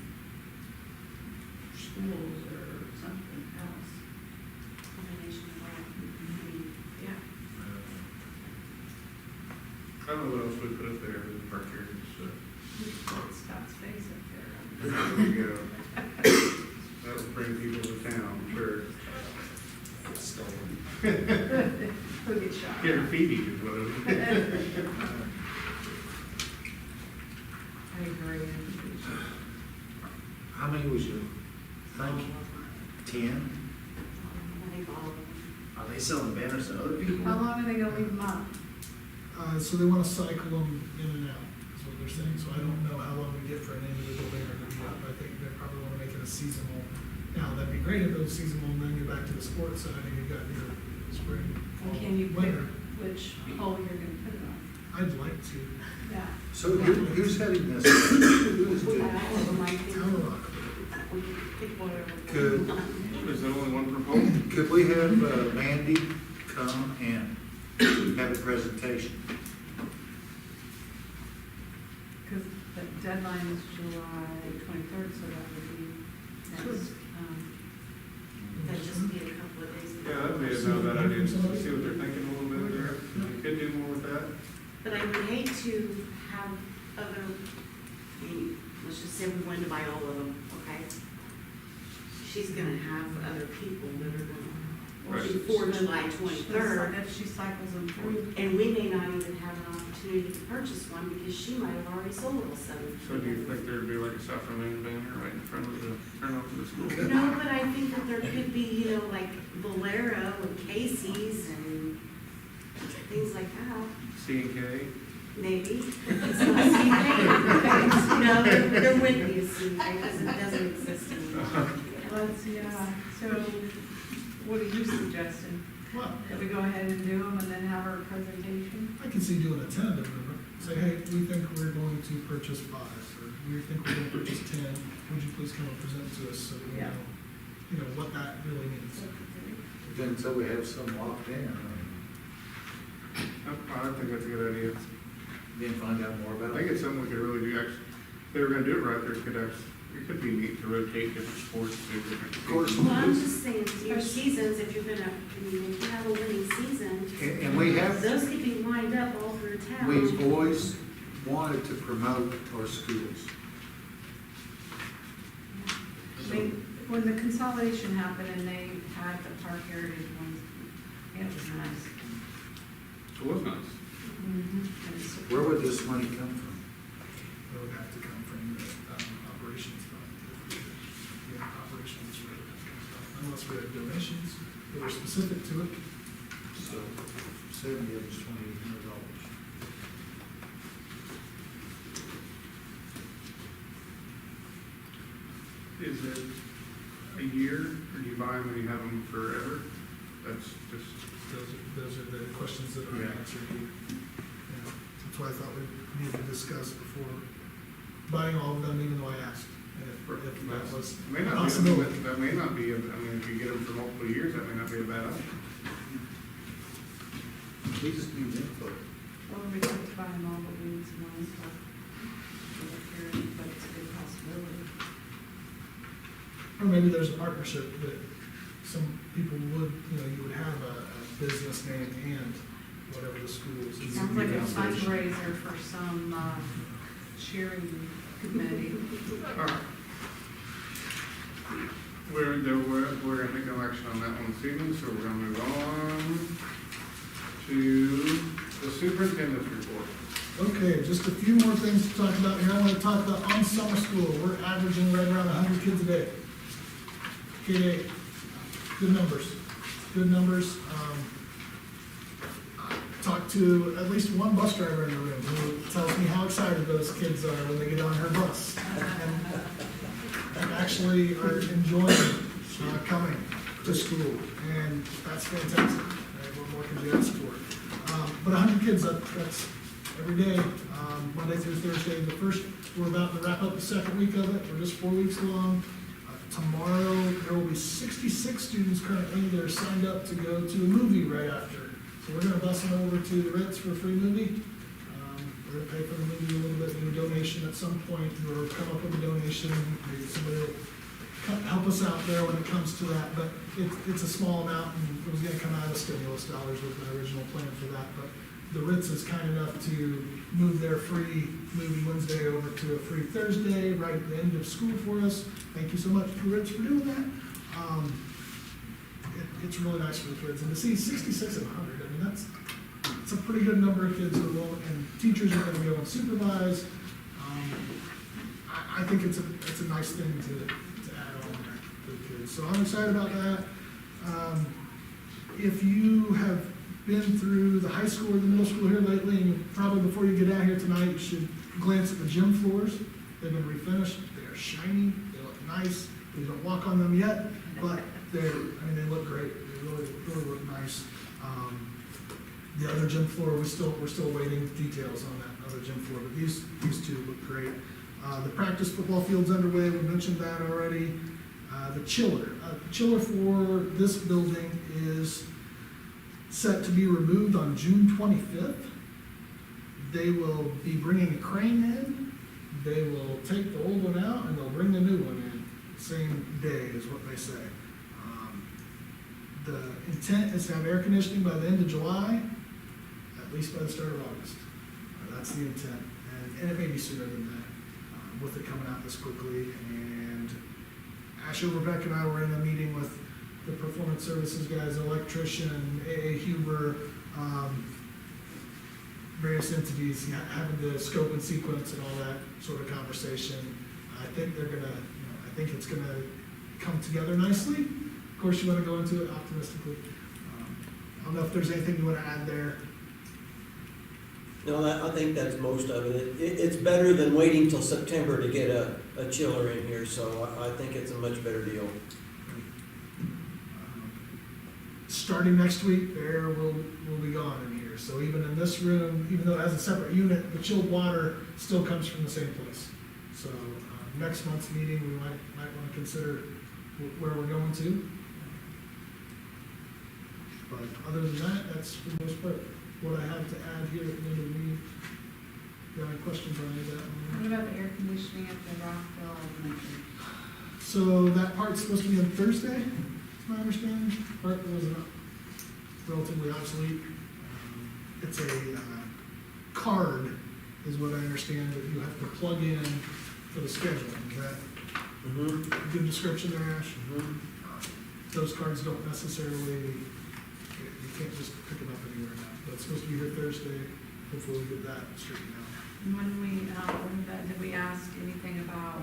schools or something else. Combination of that. Yeah. I don't know what else we put up there with the Park Heritage stuff. Scott's face up there. There we go. That'll bring people to town, I'm sure. Who gets shot? Graffiti is what it is. I agree. How many was you thinking? 10? I think all of them. Are they selling banners to other people? How long are they gonna leave them up? So they want to cycle them in and out, is what they're saying. So I don't know how long we get for an individual banner to be up. I think they probably want to make it a seasonal. Now, that'd be great if it was seasonal, and then go back to the sports side, and you've got your spring, fall, Can you pick winter. which pole you're gonna put it on? I'd like to. Yeah. So who's heading this? Who's doing All of them, I think. Tower Rock. We can pick whatever. Could- Is there only one proposal? Could we have Mandy come and have a presentation? Because the deadline is July 23rd, so that would be next. That'd just be a couple of days. Yeah, that'd be not a bad idea, just to see what they're thinking a little bit there. We could do more with that. But I would hate to have other, I mean, let's just say we wanted to buy all of them, okay? She's gonna have other people that are gonna, Right. before July 23rd. If she cycles them through. And we may not even have an opportunity to purchase one because she might have already sold all seven. So do you think there'd be like a South Lane banner right in front of the, turn off of the school? No, but I think that there could be, you know, like Valero and Casey's and things like that, C&K? maybe. It's not CK. No, there wouldn't be a CK because it doesn't exist anymore. So what are you suggesting? Well, That we go ahead and do them and then have our presentation? I can see doing a tentative number. Say, hey, we think we're going to purchase 5, or we think we're going to purchase 10. Would you please come and present to us so that we Yeah. know, you know, what that really means? Then so we have some locked in, I think that's a good idea. then find out more I about think it. it's something we could really do, actually, if they were gonna do it right, it could be neat to rotate different sports to different. Of course. Well, I'm just saying, your seasons, if you're gonna, I mean, if you have a winning season, And we have, those could be lined up all through town. we've always wanted to promote our schools. I mean, when the consolidation happened and they had the Park Heritage ones, it was nice. It was nice. Where would this money come from? It would have to come from the operations fund. Yeah, operations, where it comes from. Unless we have donations that are specific to it. So 70 of it's $2,800. Is it a year, or do you buy them and you have them forever? That's just, Those are the questions that are Yeah. answered here. Yeah. That's why I thought we needed to discuss before buying all of them, even though I asked. if that was May a not be, possibility. that may not be, I mean, if you get them for multiple years, that may not be a bad option. We just need input. Well, we have to buy them all, but we need some money, so. But it's a good possibility. Or maybe there's a partnership that some people would, you would have a business name and whatever the school is. Sounds like a fundraiser for some, cheering committee. All right. We're gonna make an action on that one this evening, so we're gonna move on to the superintendent's report. Okay, just a few more things to talk about here. I want to talk about on summer school. We're averaging right around 100 kids a day. K-8, good numbers, good numbers. I talked to at least one bus driver in the room who tells me how excited those kids are when they get on her bus. And actually are enjoying coming to school, and that's fantastic. Right? What more can you ask for? But 100 kids, that's every day, Monday through Thursday. We're about to wrap up the second week of it. We're just 4 weeks along. Tomorrow, there will be 66 students currently that are signed up to go to a movie right after. So we're gonna bus them over to the Ritz for a free movie. We're gonna pay for the movie a little bit, do a donation at some point, or come up with a donation. Maybe somebody will help us out there when it comes to that, but it's a small amount, and it was gonna come out of stimulus dollars with my original plan for that, but the Ritz is kind enough to move their free movie Wednesday over to a free Thursday, right at the end of school for us. Thank you so much to Ritz for doing that. It's really nice for the kids, and to see 66 and 100, I mean, it's a pretty good number of kids who will, and teachers are gonna be able to supervise. I think it's a nice thing to add on there for the kids, so I'm excited about that. If you have been through the high school or the middle school here lately, and you probably before you get out here tonight, you should glance at the gym floors. They've been refinished, they are shiny, they look nice. We don't walk on them yet, but they look great. They really look nice. The other gym floor, we're still waiting details on that other gym floor, but these two look great. The practice football field's underway, we mentioned that already. The chiller for this building is set to be removed on June 25th. They will be bringing a crane in, they will take the old one out, and they'll bring the new one in, same day is what they say. The intent is to have air conditioning by the end of July, at least by the start of August. That's the intent, and it may be sooner than that, with it coming out this quickly. And Ashley, Rebecca, and I were in a meeting with the performance services guys, electrician, A.A. Huber, various entities, having the scope and sequence and all that sort of conversation. I think I think it's gonna come together nicely. Of course, you wanna go into it optimistically. I don't know if there's anything you wanna add there. No, I think that's most of it. It's better than waiting till September to get a chiller in here, so I think it's a much better deal. Starting next week, the air will be gone in here. So even in this room, even though it has a separate unit, the chilled water still comes from the same place. So next month's meeting, we might want to consider where we're going to. But other than that, that's for the most part what I have to add here at the end of the meeting. Do you have any questions on any of that? What about the air conditioning at the Rockville Elementary? So that part's supposed to be on Thursday, is my understanding. Part was relatively obsolete. It's a card, is what I understand, that you have to plug in for the scheduling. Is that a good description there, Ash? Those cards don't necessarily, you can't just pick them up anywhere now. But it's supposed to be here Thursday. Hopefully we get that straightened out. And did we ask anything about,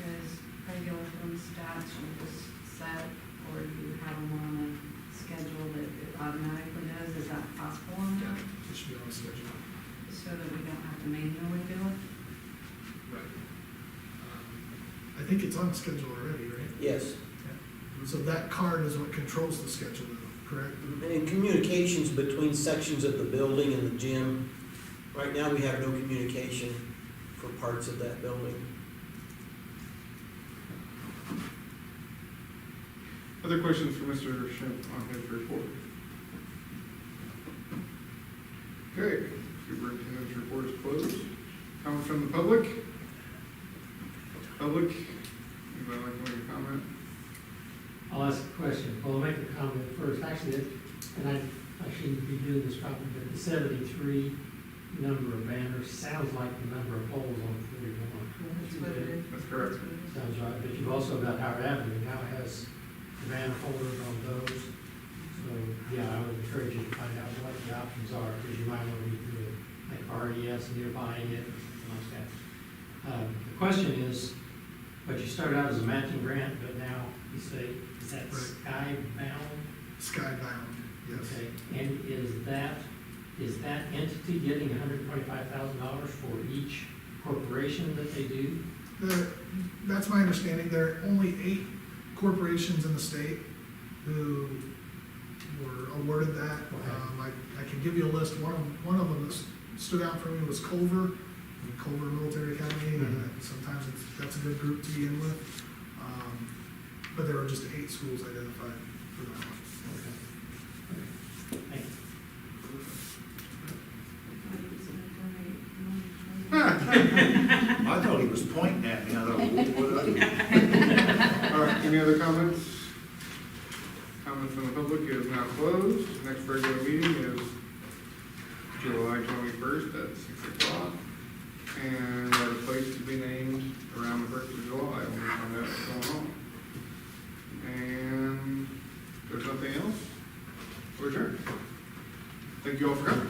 is regular thermostats you just set, or do you have them on a schedule that it automatically does? Is that possible on Yeah, that? it should be on the schedule. So that we don't have to manually do it? Right. I think it's on the schedule already, right? Yes. So that card is what controls the schedule, correct? And communications between sections of the building and the gym. Right now, we have no communication for parts of that building. Other questions for Mr. Schimpf on his report? Okay, superintendent's report is closed. Comments from the public? Public, anybody like to make a comment? I'll ask a question. Well, I'll make a comment first. Actually, and I shouldn't be doing this probably, but the 73 number of banners sounds like the number of poles on 41. That's what it is. That's correct. Sounds right, but you've also got Howard Avenue, now has the banner holders on those. So, yeah, I would encourage you to find out what the options are, because you might want to do it, like RES nearby it, or something like that. The question is, but you started out as a matching grant, but now you say, is that Right. skybound? Skybound, yes. Okay, and is that entity getting $125,000 for each corporation that they do? That's my understanding. There are only 8 corporations in the state who were awarded that. Okay. I can give you a list. One of them that stood out for me was Culver Military Academy, and sometimes that's a good group to begin with. But there were just 8 schools identified for that one. Okay. Thank you. I thought he was pointing at me, I thought, what did I do? All right, any other comments? Comments from the public is now closed. Next regular meeting is July 21st at 6 o'clock. And at a place to be named around the 1st of July, when we find out what's going on. And if there's nothing else, we're adjourned. Thank you all for coming.